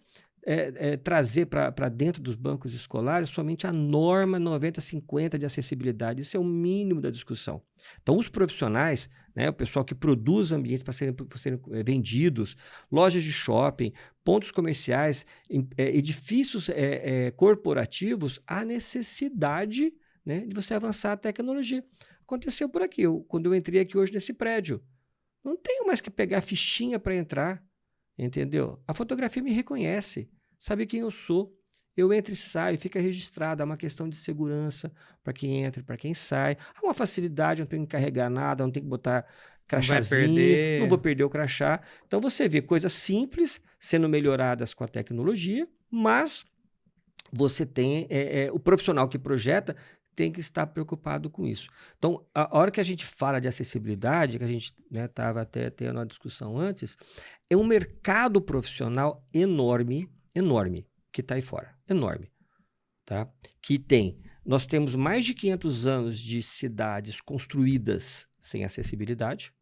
trazer para dentro dos bancos escolares somente a norma 90-50 de acessibilidade. Isso é o mínimo da discussão. Então, os profissionais, né, o pessoal que produz ambientes para serem vendidos, lojas de shopping, pontos comerciais, edifícios corporativos, há necessidade, né, de você avançar a tecnologia. Aconteceu por aqui. Quando eu entrei aqui hoje nesse prédio, não tenho mais que pegar a fichinha para entrar, entendeu? A fotografia me reconhece. Sabe quem eu sou? Eu entro e saio, fica registrado. Há uma questão de segurança para quem entra e para quem sai. Há uma facilidade, não tem que carregar nada, não tem que botar crachazinho, não vou perder o crachá. Então você vê coisas simples sendo melhoradas com a tecnologia, mas você tem o profissional que projeta tem que estar preocupado com isso. Então, a hora que a gente fala de acessibilidade, que a gente estava até tendo uma discussão antes, é um mercado profissional enorme, que está aí fora. Enorme. Tá? Nós temos mais de 500 anos de cidades construídas sem acessibilidade,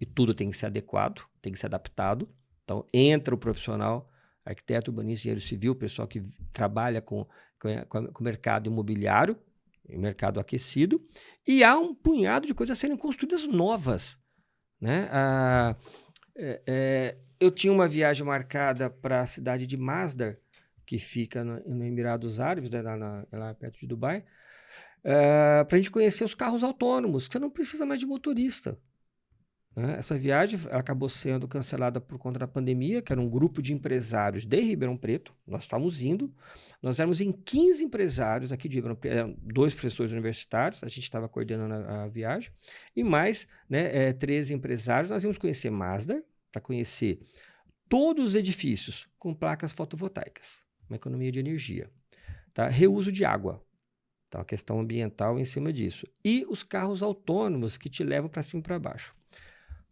e tudo tem que ser adequado, tem que ser adaptado. Então, entra o profissional, arquiteto, urbanista, engenheiro civil, pessoal que trabalha com o mercado imobiliário, mercado aquecido, e há um punhado de coisas a serem construídas novas, né? Eu tinha uma viagem marcada para a cidade de Masdar, que fica no Emirados Árabes, né, lá perto de Dubai, para a gente conhecer os carros autônomos, que você não precisa mais de motorista, né? Essa viagem acabou sendo cancelada por conta da pandemia, que era um grupo de empresários de Ribeirão Preto. Nós estávamos indo, nós éramos em 15 empresários aqui de Ribeirão Preto, eram 2 professores universitários, a gente estava coordenando a viagem, e mais, né, 13 empresários. Nós íamos conhecer Masdar, para conhecer todos os edifícios com placas fotovoltaicas, uma economia de energia, tá? Reuso de água, tá? Uma questão ambiental em cima disso. E os carros autônomos que te levam para cima e para baixo.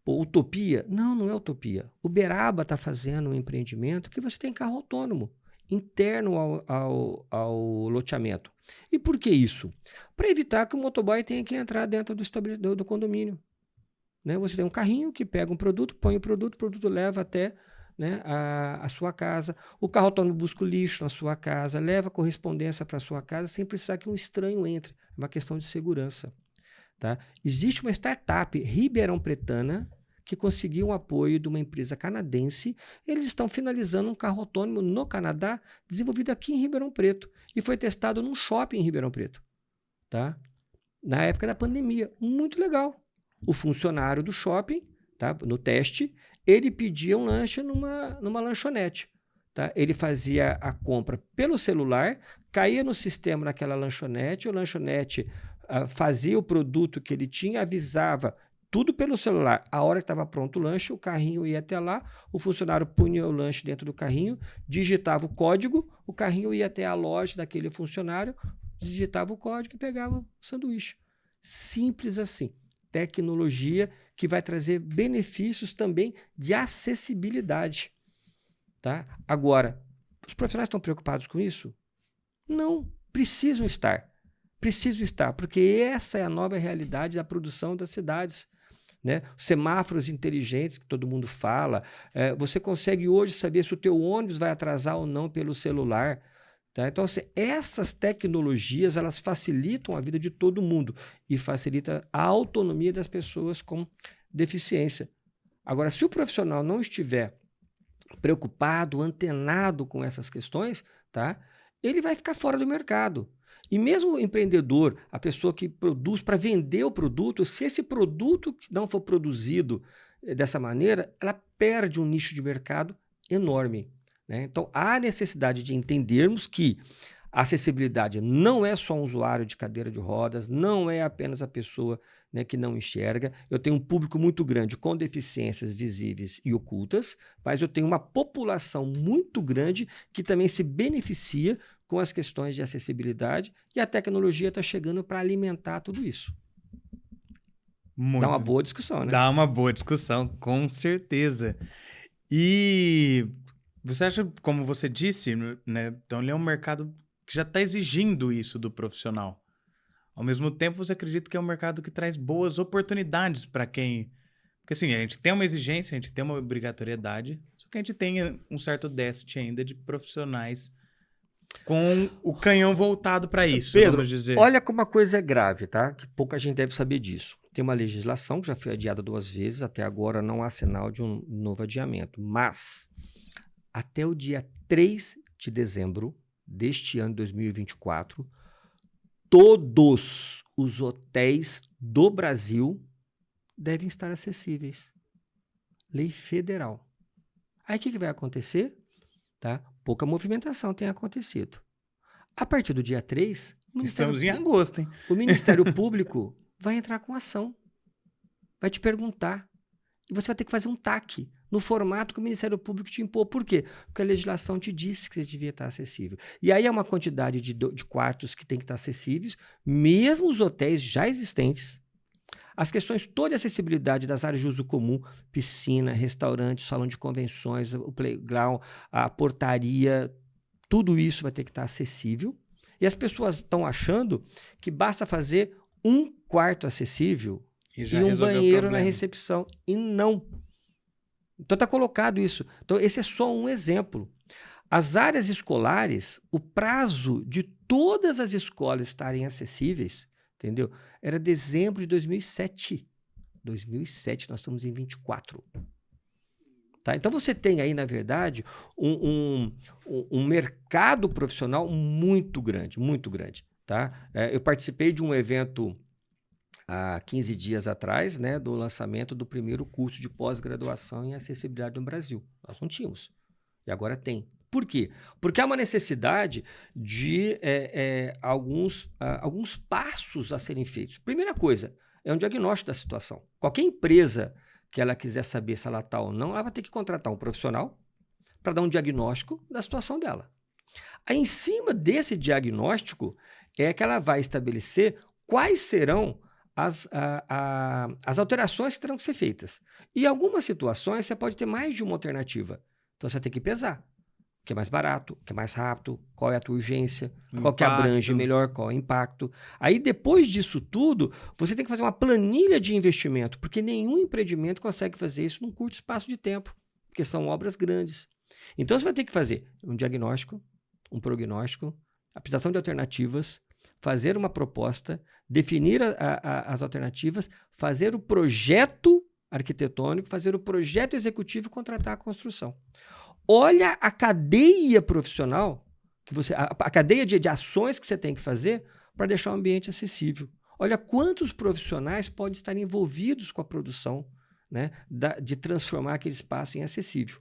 Pô, utopia? Não é utopia. Uberaba está fazendo um empreendimento que você tem carro autônomo, interno ao loteamento. E por que isso? Para evitar que o motoboy tenha que entrar dentro do condomínio. Né? Você tem um carrinho que pega um produto, põe o produto leva até, né, a sua casa. O carro autônomo busca o lixo na sua casa, leva a correspondência para a sua casa sem precisar que um estranho entre. É uma questão de segurança. Tá? Existe uma startup ribeirão-pretana que conseguiu um apoio de uma empresa canadense. Eles estão finalizando um carro autônomo no Canadá, desenvolvido aqui em Ribeirão Preto, e foi testado num shopping em Ribeirão Preto, tá? Na época da pandemia. Muito legal. O funcionário do shopping, tá, no teste, ele pedia um lanche numa lanchonete. Tá? Ele fazia a compra pelo celular, caía no sistema daquela lanchonete, o lanchonete fazia o produto que ele tinha, avisava tudo pelo celular. A hora que estava pronto o lanche, o carrinho ia até lá, o funcionário punha o lanche dentro do carrinho, digitava o código, o carrinho ia até a loja daquele funcionário, digitava o código e pegava o sanduíche. Simples assim. Tecnologia que vai trazer benefícios também de acessibilidade. Tá? Agora, os profissionais estão preocupados com isso? Não, precisam estar. Precisam estar, porque essa é a nova realidade da produção das cidades. Né? Semáforos inteligentes, que todo mundo fala. Você consegue hoje saber se o teu ônibus vai atrasar ou não pelo celular. Tá? Então, assim, essas tecnologias, elas facilitam a vida de todo mundo e facilitam a autonomia das pessoas com deficiência. Agora, se o profissional não estiver preocupado, antenado com essas questões, tá? Ele vai ficar fora do mercado. E mesmo o empreendedor, a pessoa que produz para vender o produto, se esse produto não for produzido dessa maneira, ela perde um nicho de mercado enorme. Né? Então, há necessidade de entendermos que a acessibilidade não é só um usuário de cadeira de rodas, não é apenas a pessoa, né, que não enxerga. Eu tenho um público muito grande com deficiências visíveis e ocultas, mas eu tenho uma população muito grande que também se beneficia com as questões de acessibilidade e a tecnologia está chegando para alimentar tudo isso. Dá uma boa discussão, né? Dá uma boa discussão, com certeza. E você acha, como você disse, né, então ele é um mercado que já está exigindo isso do profissional. Ao mesmo tempo, você acredita que é um mercado que traz boas oportunidades para quem... Porque assim, a gente tem uma exigência, a gente tem uma obrigatoriedade, só que a gente tem um certo déficit ainda de profissionais com o canhão voltado para isso, Pedro, vamos dizer. Olha como a coisa é grave, tá? Que pouca gente deve saber disso. Tem uma legislação que já foi adiada 2 vezes, até agora não há sinal de um novo adiamento. Mas, até o dia 3 de dezembro deste ano de 2024, todos os hotéis do Brasil devem estar acessíveis. Lei federal. Aí o que vai acontecer? Tá? Pouca movimentação tem acontecido. A partir do dia 3... Estamos em agosto, hein? O Ministério Público vai entrar com ação. Vai te perguntar. E você vai ter que fazer um TAC no formato que o Ministério Público te impôs. Por quê? Porque a legislação te disse que você devia estar acessível. E aí é uma quantidade de quartos que tem que estar acessíveis, mesmo os hotéis já existentes. As questões toda a acessibilidade das áreas de uso comum, piscina, restaurante, salão de convenções, o playground, a portaria, tudo isso vai ter que estar acessível. E as pessoas estão achando que basta fazer um quarto acessível e um banheiro na recepção. E não. Então está colocado isso. Então esse é só um exemplo. As áreas escolares, o prazo de todas as escolas estarem acessíveis, entendeu? Era dezembro de 2007. 2007, nós estamos em 24. Tá? Então você tem aí, na verdade, um mercado profissional muito grande, muito grande. Tá? Eu participei de um evento há 15 dias atrás, né, do lançamento do primeiro curso de pós-graduação em acessibilidade no Brasil. Nós não tínhamos. E agora tem. Por quê? Porque há uma necessidade de alguns passos a serem feitos. Primeira coisa, é um diagnóstico da situação. Qualquer empresa que ela quiser saber se ela está ou não, ela vai ter que contratar um profissional para dar um diagnóstico da situação dela. Aí, em cima desse diagnóstico, é que ela vai estabelecer quais serão as alterações que terão que ser feitas. E em algumas situações, você pode ter mais de uma alternativa. Então, você tem que pesar. O que é mais barato, o que é mais rápido, qual é a tua urgência, qual que abrange melhor, qual é o impacto. Aí, depois disso tudo, você tem que fazer uma planilha de investimento, porque nenhum empreendimento consegue fazer isso num curto espaço de tempo, porque são obras grandes. Então, você vai ter que fazer um diagnóstico, um prognóstico, apresentação de alternativas, fazer uma proposta, definir as alternativas, fazer o projeto arquitetônico, fazer o projeto executivo e contratar a construção. Olha a cadeia profissional, a cadeia de ações que você tem que fazer para deixar o ambiente acessível. Olha quantos profissionais podem estar envolvidos com a produção, né, de transformar aquele espaço em acessível.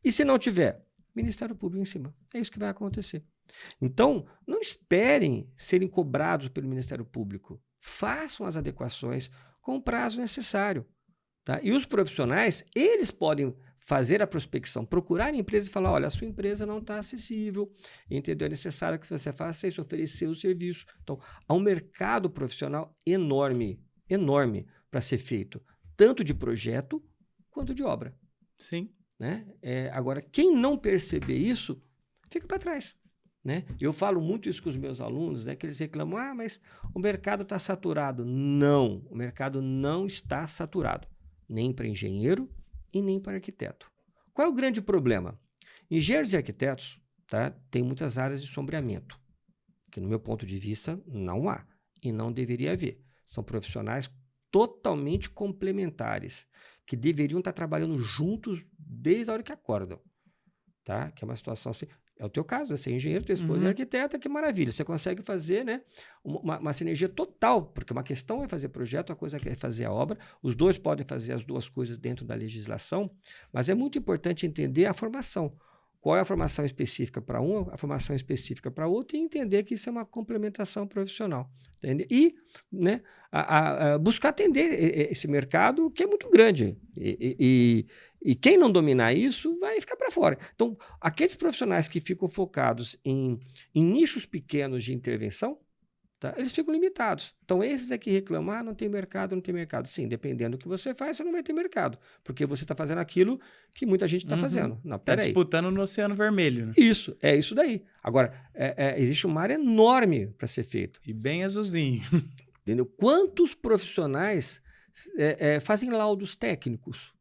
E se não tiver, Ministério Público em cima. É isso que vai acontecer. Então, não esperem serem cobrados pelo Ministério Público. Façam as adequações com o prazo necessário. Tá? E os profissionais, eles podem fazer a prospecção, procurar a empresa e falar, olha, a sua empresa não está acessível, entendeu? É necessário que você faça isso, oferecer o serviço. Então, há um mercado profissional enorme, enorme para ser feito, tanto de projeto quanto de obra. Sim. Né? Agora, quem não perceber isso, fica para trás. Né? Eu falo muito isso com os meus alunos, né, que eles reclamam, mas o mercado está saturado. Não, o mercado não está saturado, nem para engenheiro e nem para arquiteto. Qual é o grande problema? Engenheiros e arquitetos, tá, têm muitas áreas de sombreamento, que no meu ponto de vista não há e não deveria haver. São profissionais totalmente complementares, que deveriam estar trabalhando juntos desde a hora que acordam. Tá? Que é uma situação assim. É o teu caso, você é engenheiro, tua esposa é arquiteta, que maravilha. Você consegue fazer, né, uma sinergia total, porque uma questão é fazer projeto, a coisa é fazer a obra. Os dois podem fazer as duas coisas dentro da legislação, mas é muito importante entender a formação. Qual é a formação específica para um, a formação específica para outro, e entender que isso é uma complementação profissional. Entende? E, né, buscar atender esse mercado que é muito grande. E quem não dominar isso vai ficar para fora. Então, aqueles profissionais que ficam focados em nichos pequenos de intervenção, tá, eles ficam limitados. Então, esses é que reclamam, não tem mercado, não tem mercado. Sim, dependendo do que você faz, você não vai ter mercado. Porque você está fazendo aquilo que muita gente está fazendo. Não, está disputando no Oceano Vermelho. Né? Isso, é isso daí. Agora, existe uma área enorme para ser feito. E bem azulzinho. Entendeu? Quantos profissionais fazem laudos técnicos?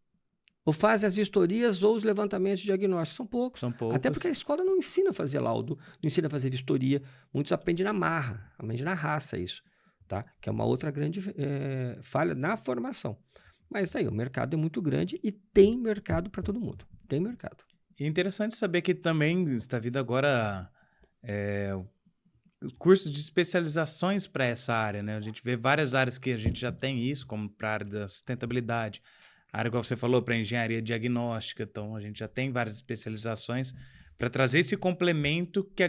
Ou fazem as vistorias ou os levantamentos de diagnóstico? São poucos. São poucos. Até porque a escola não ensina a fazer laudo, não ensina a fazer vistoria. Muitos aprendem na marra, aprendem na raça isso. Tá? Que é uma outra grande falha na formação. Mas aí, o mercado é muito grande e tem mercado para todo mundo. Tem mercado. E é interessante saber que também está vindo agora cursos de especializações para essa área. Né? A gente vê várias áreas que a gente já tem isso, como para a área da sustentabilidade. A área, igual você falou, para engenharia diagnóstica. Então, a gente já tem várias especializações para trazer esse complemento que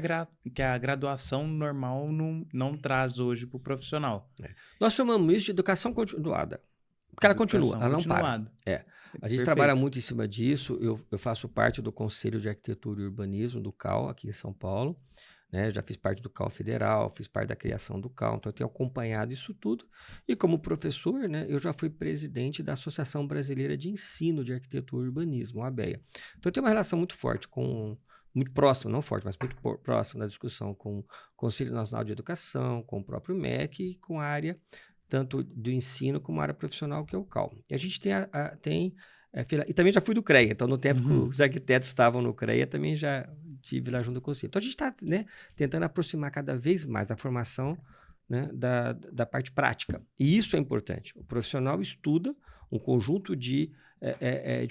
a graduação normal não traz hoje para o profissional. Nós chamamos isso de educação continuada. Porque ela continua, ela não para. A gente trabalha muito em cima disso. Eu faço parte do Conselho de Arquitetura e Urbanismo do CAL, aqui em São Paulo. Né? Já fiz parte do CAL Federal, fiz parte da criação do CAL, então eu tenho acompanhado isso tudo. E como professor, né, eu já fui presidente da Associação Brasileira de Ensino de Arquitetura e Urbanismo, a ABEA. Então eu tenho uma relação muito forte muito próxima, não forte, mas muito próxima da discussão com o Conselho Nacional de Educação, com o próprio MEC e com a área tanto do ensino como a área profissional, que é o CAL. E a gente tem e também já fui do CREA, então no tempo que os arquitetos estavam no CREA, também já tive lá junto com o Conselho. Então a gente está, né, tentando aproximar cada vez mais a formação, né, da parte prática. E isso é importante. O profissional estuda um conjunto de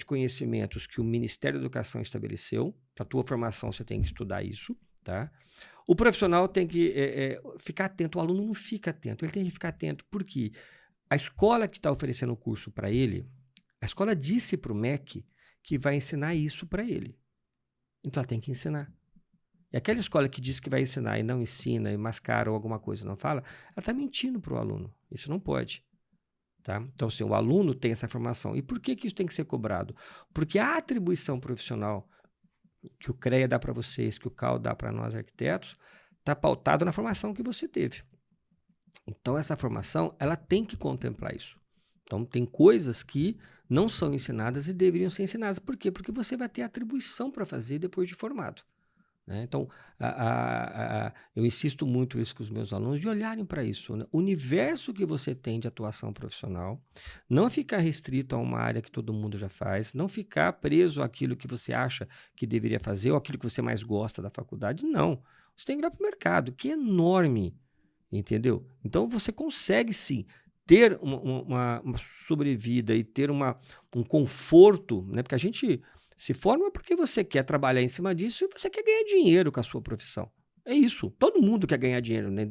conhecimentos que o Ministério da Educação estabeleceu. Para a tua formação, você tem que estudar isso. Tá? O profissional tem que ficar atento. O aluno não fica atento. Ele tem que ficar atento. Por quê? A escola que está oferecendo o curso para ele, a escola disse para o MEC que vai ensinar isso para ele. Então, ela tem que ensinar. E aquela escola que diz que vai ensinar e não ensina, e mascara ou alguma coisa não fala, ela está mentindo para o aluno. Isso não pode. Tá? Então, assim, o aluno tem essa formação. E por que isso tem que ser cobrado? Porque a atribuição profissional que o CREA dá para vocês, que o CAL dá para nós arquitetos, está pautado na formação que você teve. Então, essa formação, ela tem que contemplar isso. Então, tem coisas que não são ensinadas e deveriam ser ensinadas. Por quê? Porque você vai ter atribuição para fazer depois de formado. Né? Então, eu insisto muito isso com os meus alunos, de olharem para isso. Né? O universo que você tem de atuação profissional, não ficar restrito a uma área que todo mundo já faz, não ficar preso àquilo que você acha que deveria fazer ou aquilo que você mais gosta da faculdade, não. Você tem que ir para o mercado, que é enorme, entendeu? Então, você consegue, sim, ter uma sobrevida e ter um conforto, né? Porque a gente se forma porque você quer trabalhar em cima disso e você quer ganhar dinheiro com a sua profissão. É isso. Todo mundo quer ganhar dinheiro. Né?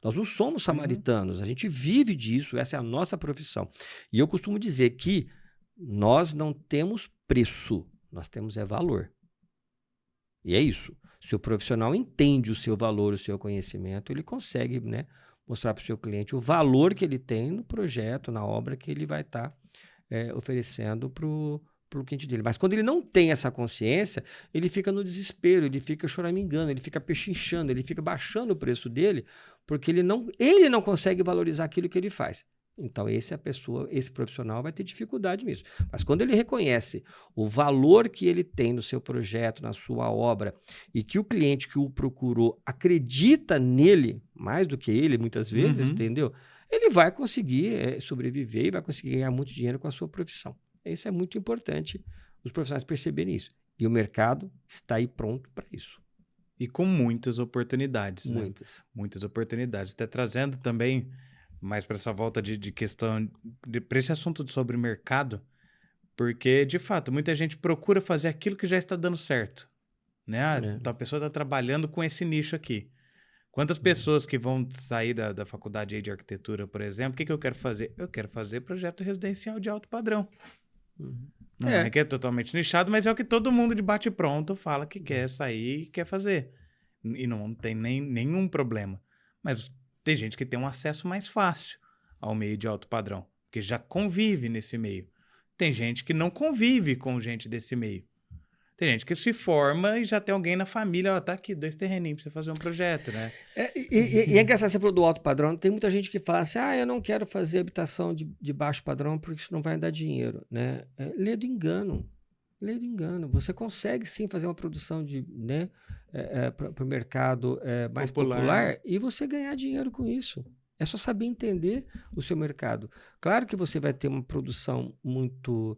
Nós não somos samaritanos. A gente vive disso. Essa é a nossa profissão. E eu costumo dizer que nós não temos preço. Nós temos valor. E é isso. Se o profissional entende o seu valor, o seu conhecimento, ele consegue, né, mostrar para o seu cliente o valor que ele tem no projeto, na obra que ele vai estar oferecendo para o cliente dele. Mas quando ele não tem essa consciência, ele fica no desespero, ele fica choramingando, ele fica pechinchando, ele fica baixando o preço dele, porque ele não consegue valorizar aquilo que ele faz. Então, esse profissional vai ter dificuldade nisso. Mas quando ele reconhece o valor que ele tem no seu projeto, na sua obra, e que o cliente que o procurou acredita nele, mais do que ele, muitas vezes, entendeu? Ele vai conseguir sobreviver e vai conseguir ganhar muito dinheiro com a sua profissão. Isso é muito importante, os profissionais perceberem isso. E o mercado está aí pronto para isso. E com muitas oportunidades. Muitas. Né? Muitas oportunidades. Até trazendo também mais para essa volta de questão, para esse assunto sobre mercado, porque, de fato, muita gente procura fazer aquilo que já está dando certo. Né? Então, a pessoa está trabalhando com esse nicho aqui. Quantas pessoas que vão sair da faculdade aí de arquitetura, por exemplo, o que eu quero fazer? Eu quero fazer projeto residencial de alto padrão. Não é que é totalmente nichado, mas é o que todo mundo de bate-pronto fala que quer sair e quer fazer. E não tem nenhum problema. Mas tem gente que tem um acesso mais fácil ao meio de alto padrão, porque já convive nesse meio. Tem gente que não convive com gente desse meio. Tem gente que se forma e já tem alguém na família, tá aqui, 2 terreninhos pra você fazer um projeto, né? E é engraçado, você falou do alto padrão, tem muita gente que fala assim, eu não quero fazer habitação de baixo padrão porque isso não vai dar dinheiro, né? Lê do engano. Você consegue sim fazer uma produção para o mercado mais popular e você ganhar dinheiro com isso. É só saber entender o seu mercado. Claro que você vai ter uma produção muito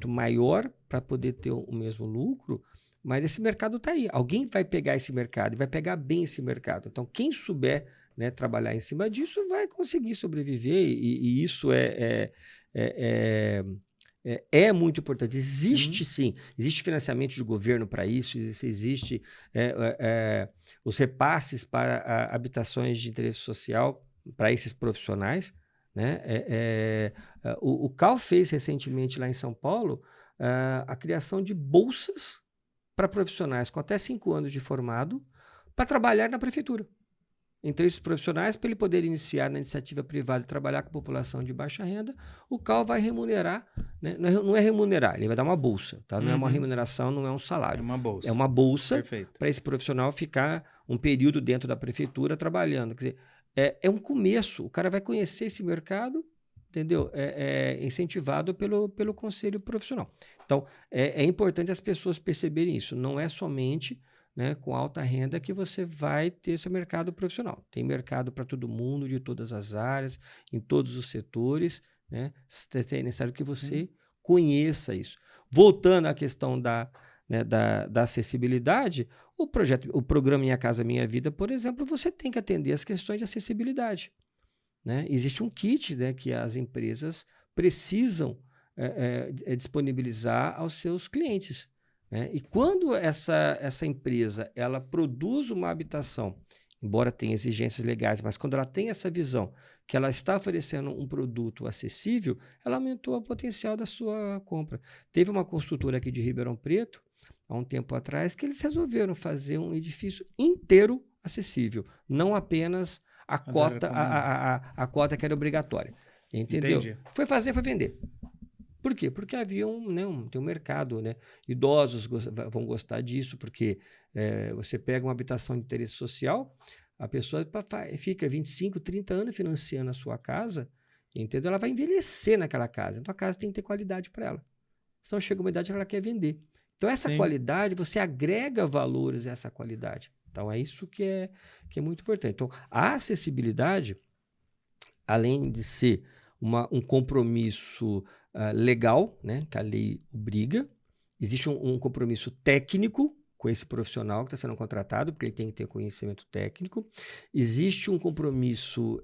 maior para poder ter o mesmo lucro, mas esse mercado está aí. Alguém vai pegar esse mercado e vai pegar bem esse mercado. Então, quem souber, né, trabalhar em cima disso vai conseguir sobreviver e isso é muito importante. Existe sim, existe financiamento de governo para isso, existe os repasses para habitações de interesse social para esses profissionais. Né? O CAL fez recentemente lá em São Paulo a criação de bolsas para profissionais com até 5 anos de formado para trabalhar na prefeitura. Então, esses profissionais, para ele poder iniciar na iniciativa privada e trabalhar com a população de baixa renda, o CAL vai remunerar, né? Não é remunerar, ele vai dar uma bolsa, tá? Não é uma remuneração, não é um salário. É uma bolsa. É uma bolsa para esse profissional ficar um período dentro da prefeitura trabalhando. Quer dizer, é um começo, o cara vai conhecer esse mercado, entendeu? Incentivado pelo conselho profissional. Então, é importante as pessoas perceberem isso. Não é somente, né, com alta renda que você vai ter seu mercado profissional. Tem mercado para todo mundo, de todas as áreas, em todos os setores, né? É necessário que você conheça isso. Voltando à questão da acessibilidade, o programa Minha Casa Minha Vida, por exemplo, você tem que atender as questões de acessibilidade. Né? Existe um kit, né, que as empresas precisam disponibilizar aos seus clientes. Né? E quando essa empresa ela produz uma habitação embora tenha exigências legais, mas quando ela tem essa visão que ela está oferecendo um produto acessível, ela aumentou o potencial da sua compra. Teve uma construtora aqui de Ribeirão Preto, há um tempo atrás, que eles resolveram fazer um edifício inteiro acessível, não apenas a cota que era obrigatória. Entendeu? Entendi. Foi fazer, foi vender. Por quê? Porque havia tem um mercado, né? Idosos vão gostar disso, porque você pega uma habitação de interesse social, a pessoa fica 25, 30 anos financiando a sua casa, entendeu? Ela vai envelhecer naquela casa. Então a casa tem que ter qualidade para ela. Então chega uma idade que ela quer vender. Então essa qualidade, você agrega valores a essa qualidade. Então é isso que é muito importante. Então a acessibilidade, além de ser um compromisso legal, né, que a lei obriga, existe um compromisso técnico com esse profissional que está sendo contratado, porque ele tem que ter conhecimento técnico. Existe um compromisso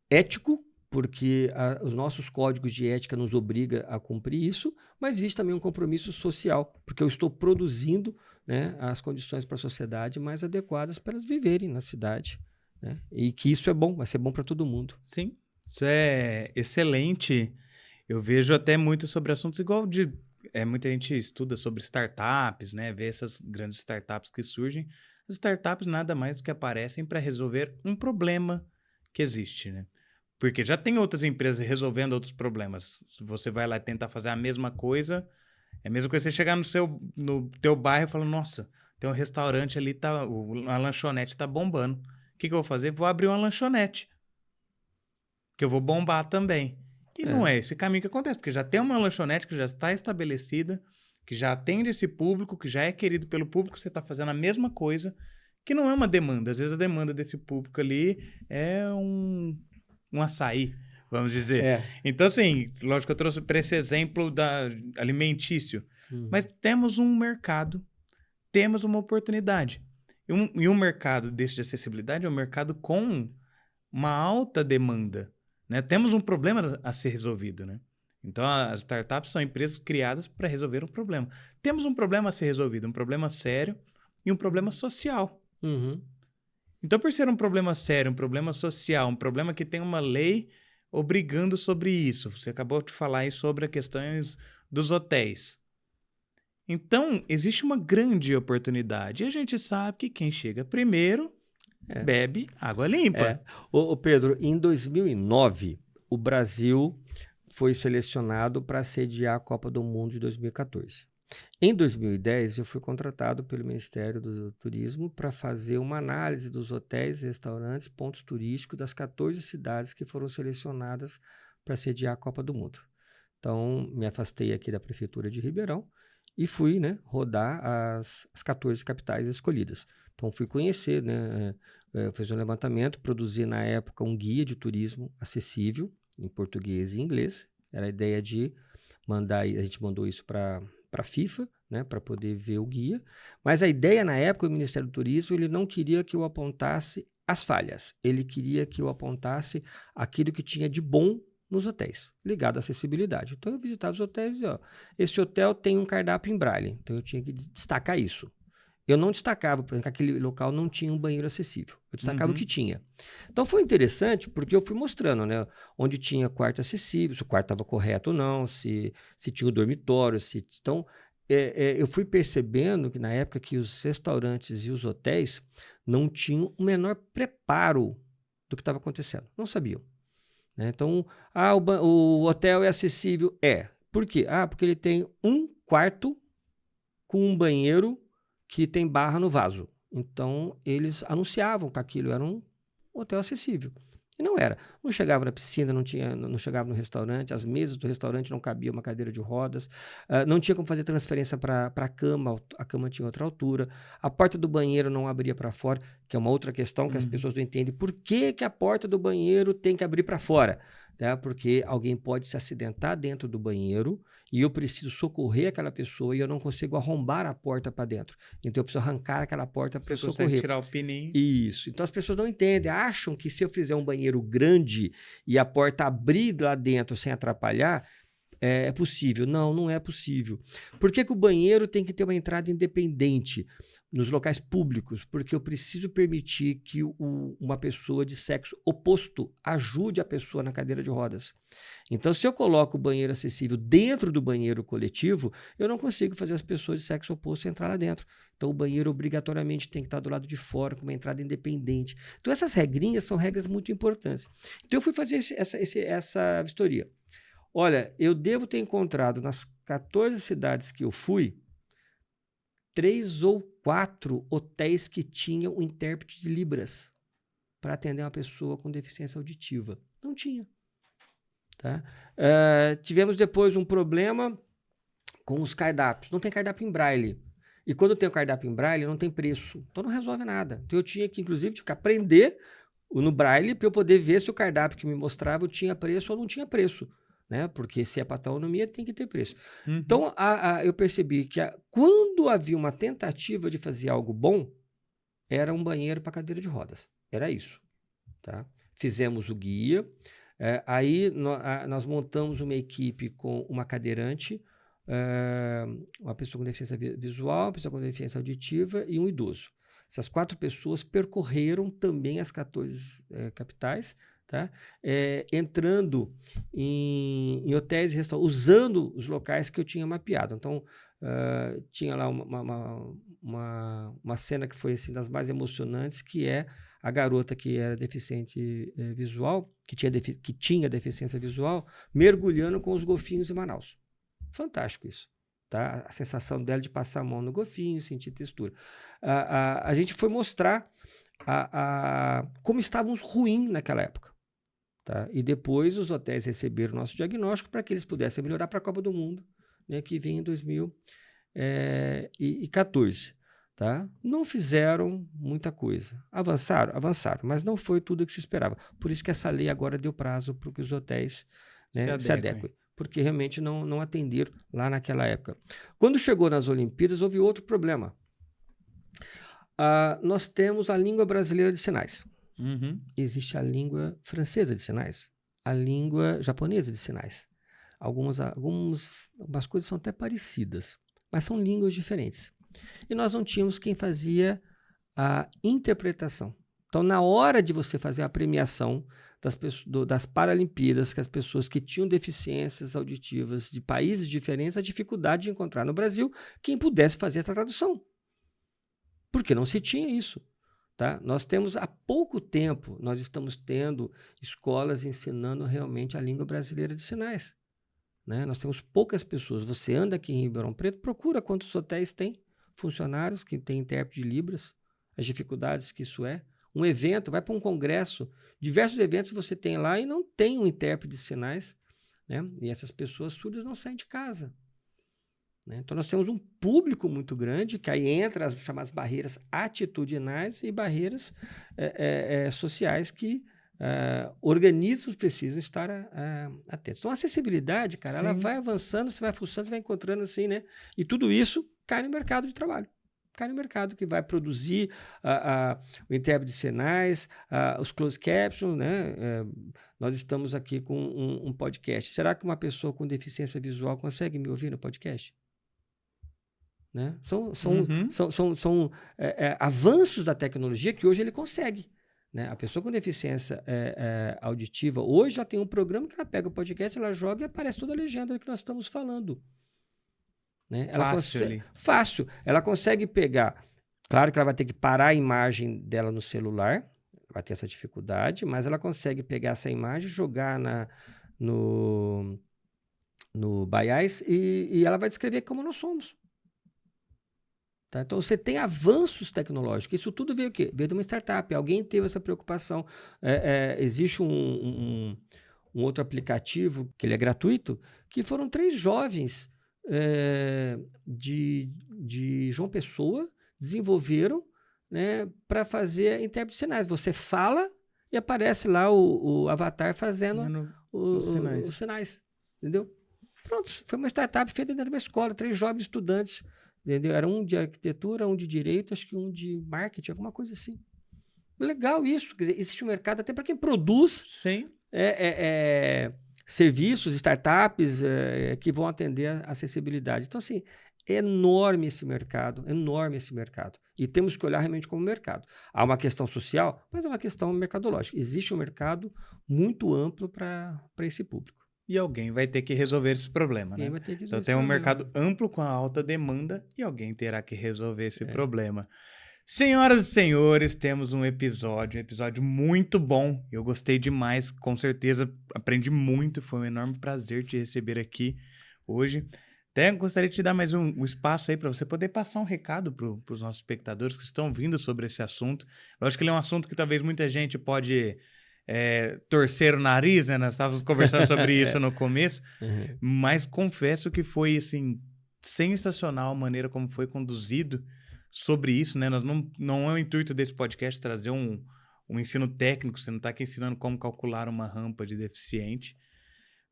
ético, porque os nossos códigos de ética nos obrigam a cumprir isso, mas existe também um compromisso social, porque eu estou produzindo, né, as condições para a sociedade mais adequadas para elas viverem na cidade, né? E que isso é bom, vai ser bom para todo mundo. Sim, isso é excelente. Eu vejo até muito sobre assuntos igual muita gente estuda sobre startups, né? Vê essas grandes startups que surgem. As startups nada mais do que aparecem para resolver um problema que existe, né? Porque já tem outras empresas resolvendo outros problemas. Se você vai lá e tentar fazer a mesma coisa, é a mesma coisa você chegar no teu bairro e falar, nossa, tem um restaurante ali, a lanchonete tá bombando. O que eu vou fazer? Vou abrir uma lanchonete, que eu vou bombar também. E não é esse caminho que acontece, porque já tem uma lanchonete que já está estabelecida, que já atende esse público, que já é querido pelo público, você está fazendo a mesma coisa, que não é uma demanda. Às vezes a demanda desse público ali é um açaí, vamos dizer. Então, assim, lógico que eu trouxe para esse exemplo alimentício, mas temos um mercado, temos uma oportunidade. E um mercado desse de acessibilidade é um mercado com uma alta demanda, né? Temos um problema a ser resolvido, né? Então, as startups são empresas criadas para resolver um problema. Temos um problema a ser resolvido, um problema sério e um problema social. Então, por ser um problema sério, um problema social, um problema que tem uma lei obrigando sobre isso, você acabou de falar aí sobre as questões dos hotéis. Então, existe uma grande oportunidade. E a gente sabe que quem chega primeiro bebe água limpa. Ô Pedro, em 2009, o Brasil foi selecionado para sediar a Copa do Mundo de 2014. Em 2010, eu fui contratado pelo Ministério do Turismo para fazer uma análise dos hotéis, restaurantes, pontos turísticos das 14 cidades que foram selecionadas para sediar a Copa do Mundo. Então, me afastei aqui da Prefeitura de Ribeirão e fui, né, rodar as 14 capitais escolhidas. Então, fui conhecer, né, fiz um levantamento, produzi na época um guia de turismo acessível em português e inglês. Era a ideia de a gente mandou isso para a FIFA, né, para poder ver o guia. Mas a ideia na época, o Ministério do Turismo, ele não queria que eu apontasse as falhas. Ele queria que eu apontasse aquilo que tinha de bom nos hotéis, ligado à acessibilidade. Então, eu visitava os hotéis e, esse hotel tem um cardápio em braille. Então, eu tinha que destacar isso. Eu não destacava, por exemplo, que aquele local não tinha um banheiro acessível. Eu destacava o que tinha. Então, foi interessante porque eu fui mostrando, né, onde tinha quarto acessível, se o quarto estava correto ou não, se tinha o dormitório. Então, eu fui percebendo que na época que os restaurantes e os hotéis não tinham o menor preparo do que estava acontecendo. Não sabiam. Né? Então, o hotel é acessível? Por quê? Porque ele tem um quarto com um banheiro que tem barra no vaso. Então, eles anunciavam que aquilo era um hotel acessível. E não era. Não chegava na piscina, não chegava no restaurante, as mesas do restaurante não cabia uma cadeira de rodas, não tinha como fazer transferência para a cama tinha outra altura, a porta do banheiro não abria para fora, que é uma outra questão que as pessoas não entendem. Por que a porta do banheiro tem que abrir para fora? Porque alguém pode se acidentar dentro do banheiro e eu preciso socorrer aquela pessoa e eu não consigo arrombar a porta para dentro. Então eu preciso arrancar aquela porta para socorrer. Você consegue tirar o pininho. Isso. Então as pessoas não entendem, acham que se eu fizer um banheiro grande e a porta abrir lá dentro sem atrapalhar, é possível. Não, não é possível. Por que o banheiro tem que ter uma entrada independente nos locais públicos? Porque eu preciso permitir que uma pessoa de sexo oposto ajude a pessoa na cadeira de rodas. Então, se eu coloco o banheiro acessível dentro do banheiro coletivo, eu não consigo fazer as pessoas de sexo oposto entrar lá dentro. Então, o banheiro obrigatoriamente tem que estar do lado de fora, com uma entrada independente. Então, essas regrinhas são regras muito importantes. Então, eu fui fazer essa vistoria. Olha, eu devo ter encontrado nas 14 cidades que eu fui, 3 ou 4 hotéis que tinham um intérprete de Libras para atender uma pessoa com deficiência auditiva. Não tinha. Tá? Tivemos depois um problema com os cardápios. Não tem cardápio em braille. E quando tem o cardápio em braille, não tem preço. Então não resolve nada. Então eu tinha que, inclusive, aprender no braille para eu poder ver se o cardápio que me mostrava tinha preço ou não tinha preço. Né? Porque se é para autonomia, tem que ter preço. Então, eu percebi que quando havia uma tentativa de fazer algo bom, era um banheiro para cadeira de rodas. Era isso. Tá? Fizemos o guia. Aí, nós montamos uma equipe com uma cadeirante, uma pessoa com deficiência visual, uma pessoa com deficiência auditiva e um idoso. Essas 4 pessoas percorreram também as 14 capitais, tá? Entrando em hotéis e restaurantes, usando os locais que eu tinha mapeado. Então, tinha lá uma cena que foi assim, das mais emocionantes, que é a garota que era deficiente visual, que tinha deficiência visual, mergulhando com os golfinhos em Manaus. Fantástico isso. Tá? A sensação dela de passar a mão no golfinho, sentir textura. A gente foi mostrar como estávamos ruins naquela época. Tá? E depois os hotéis receberam o nosso diagnóstico para que eles pudessem melhorar para a Copa do Mundo, né, que vem em 2014. Tá? Não fizeram muita coisa. Avançaram, mas não foi tudo o que se esperava. Por isso que essa lei agora deu prazo para que os hotéis, né, se adequem. Porque realmente não atenderam lá naquela época. Quando chegou nas Olimpíadas, houve outro problema. Nós temos a língua brasileira de sinais. Existe a língua francesa de sinais, a língua japonesa de sinais. Algumas coisas são até parecidas, mas são línguas diferentes. E nós não tínhamos quem fazia a interpretação. Então, na hora de você fazer a premiação das Paralimpíadas, que as pessoas que tinham deficiências auditivas de países diferentes, a dificuldade de encontrar no Brasil quem pudesse fazer essa tradução. Porque não se tinha isso. Tá? Nós temos, há pouco tempo, nós estamos tendo escolas ensinando realmente a língua brasileira de sinais. Né? Nós temos poucas pessoas. Você anda aqui em Ribeirão Preto, procura quantos hotéis tem funcionários que têm intérprete de Libras, as dificuldades que isso é. Um evento, vai para um congresso, diversos eventos você tem lá e não tem um intérprete de sinais, né? E essas pessoas surdas não saem de casa. Né? Então, nós temos um público muito grande, que aí entra as chamadas barreiras atitudinais e barreiras sociais que organismos precisam estar atentos. Então, a acessibilidade, cara, ela vai avançando, você vai fuçando, você vai encontrando assim, né? E tudo isso cai no mercado de trabalho. Cai no mercado que vai produzir o intérprete de sinais, os closed captions, né? Nós estamos aqui com um podcast. Será que uma pessoa com deficiência visual consegue me ouvir no podcast? Né? São avanços da tecnologia que hoje ele consegue. Né? A pessoa com deficiência auditiva, hoje já tem um programa que ela pega o podcast, ela joga e aparece toda a legenda do que nós estamos falando. Né? Fácil. Ela consegue pegar. Claro que ela vai ter que parar a imagem dela no celular, vai ter essa dificuldade, mas ela consegue pegar essa imagem, jogar no Baiais e ela vai descrever como nós somos. Tá? Então, você tem avanços tecnológicos. Isso tudo veio o quê? Veio de uma startup. Alguém teve essa preocupação. Existe um outro aplicativo, que ele é gratuito, que foram 3 jovens de João Pessoa, desenvolveram, né, para fazer intérprete de sinais. Você fala e aparece lá o avatar fazendo os sinais. Entendeu? Pronto, foi uma startup feita dentro de uma escola, 3 jovens estudantes. Entendeu? Era um de arquitetura, um de direito, acho que um de marketing, alguma coisa assim. Legal isso. Quer dizer, existe um mercado até para quem produz serviços, startups que vão atender a acessibilidade. Então, assim, é enorme esse mercado. E temos que olhar realmente como mercado. Há uma questão social, mas é uma questão mercadológica. Existe um mercado muito amplo para esse público. E alguém vai ter que resolver esse problema, né? Então tem um mercado amplo com a alta demanda e alguém terá que resolver esse problema. Senhoras e senhores, temos um episódio muito bom. Eu gostei demais, com certeza aprendi muito. Foi um enorme prazer te receber aqui hoje. Até gostaria de te dar mais um espaço aí para você poder passar um recado para os nossos espectadores que estão vindo sobre esse assunto. Eu acho que ele é um assunto que talvez muita gente pode torcer o nariz, né? Nós estávamos conversando sobre isso no começo, mas confesso que foi assim, sensacional a maneira como foi conduzido sobre isso, né? Nós não é o intuito desse podcast trazer um ensino técnico, você não está aqui ensinando como calcular uma rampa de deficiente,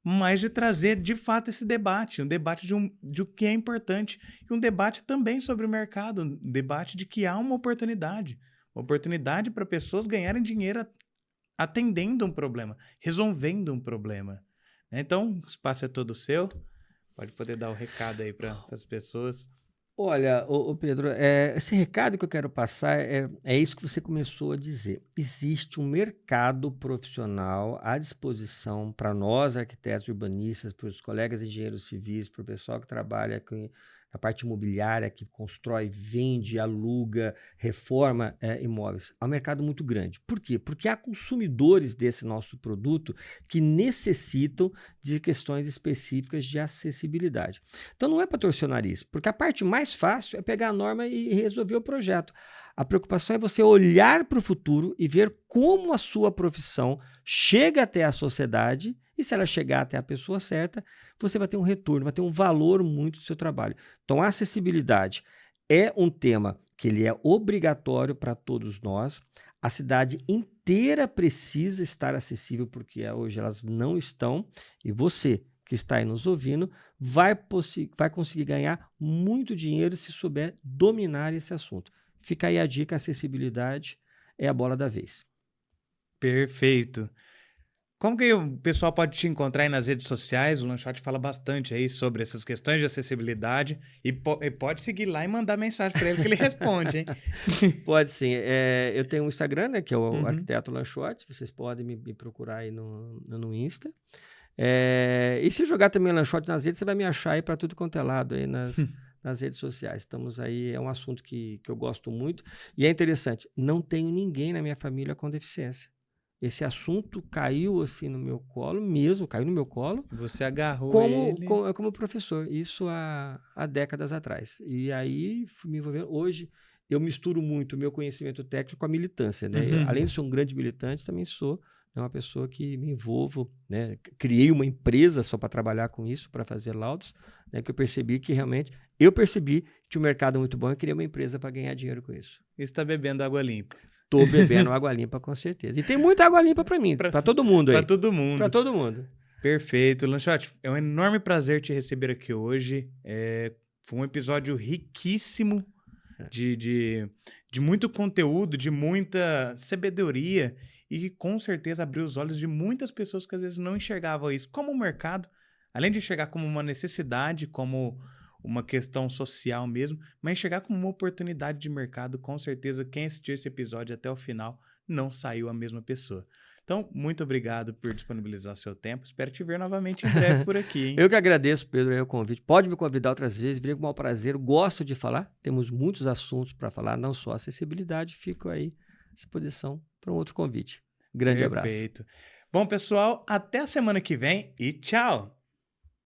mas de trazer, de fato, esse debate, um debate de o que é importante, e um debate também sobre o mercado, um debate de que há uma oportunidade para pessoas ganharem dinheiro atendendo um problema, resolvendo um problema. Então, o espaço é todo seu, pode poder dar o recado aí para as pessoas. Olha, Pedro, esse recado que eu quero passar é isso que você começou a dizer. Existe um mercado profissional à disposição para nós, arquitetos urbanistas, para os colegas engenheiros civis, para o pessoal que trabalha com a parte imobiliária, que constrói, vende, aluga, reforma imóveis. É um mercado muito grande. Por quê? Porque há consumidores desse nosso produto que necessitam de questões específicas de acessibilidade. Então não é para torcer o nariz, porque a parte mais fácil é pegar a norma e resolver o projeto. A preocupação é você olhar para o futuro e ver como a sua profissão chega até a sociedade, e se ela chegar até a pessoa certa, você vai ter um retorno, vai ter um valor muito do seu trabalho. Então, a acessibilidade é um tema que ele é obrigatório para todos nós. A cidade inteira precisa estar acessível, porque hoje elas não estão, e você que está aí nos ouvindo vai conseguir ganhar muito dinheiro se souber dominar esse assunto. Fica aí a dica, a acessibilidade é a bola da vez. Perfeito. Como que o pessoal pode te encontrar aí nas redes sociais? O Lanchotti fala bastante aí sobre essas questões de acessibilidade e pode seguir lá e mandar mensagem para ele que ele responde, hein? Pode sim. Eu tenho um Instagram, né, que é o Arquiteto Lanchotti. Vocês podem me procurar aí no Insta. E se jogar também o Lanchotti nas redes, você vai me achar aí para tudo quanto é lado aí nas redes sociais. Estamos aí, é um assunto que eu gosto muito. E é interessante, não tenho ninguém na minha família com deficiência. Esse assunto caiu assim no meu colo mesmo, caiu no meu colo. Você agarrou ele. Como professor, isso há décadas atrás. E aí fui me envolvendo. Hoje eu misturo muito o meu conhecimento técnico com a militância, né? Além de ser um grande militante, também sou uma pessoa que me envolvo, né? Criei uma empresa só para trabalhar com isso, para fazer laudos, né? Que eu percebi que realmente o mercado é muito bom e criei uma empresa para ganhar dinheiro com isso. E está bebendo água limpa. Tô bebendo água limpa, com certeza. E tem muita água limpa para mim, para todo mundo aí. Para todo mundo. Para todo mundo. Perfeito. Lanchotti, é um enorme prazer te receber aqui hoje. Foi um episódio riquíssimo de muito conteúdo, de muita sabedoria e que com certeza abriu os olhos de muitas pessoas que às vezes não enxergavam isso como um mercado, além de enxergar como uma necessidade, como uma questão social mesmo, mas enxergar como uma oportunidade de mercado. Com certeza, quem assistiu esse episódio até o final não saiu a mesma pessoa. Então, muito obrigado por disponibilizar o seu tempo. Espero te ver novamente em breve por aqui, hein? Eu que agradeço, Pedro, o convite. Pode me convidar outras vezes, virei com o maior prazer. Gosto de falar, temos muitos assuntos para falar, não só acessibilidade. Fico aí à disposição para um outro convite. Grande abraço. Perfeito. Bom, pessoal, até a semana que vem e tchau!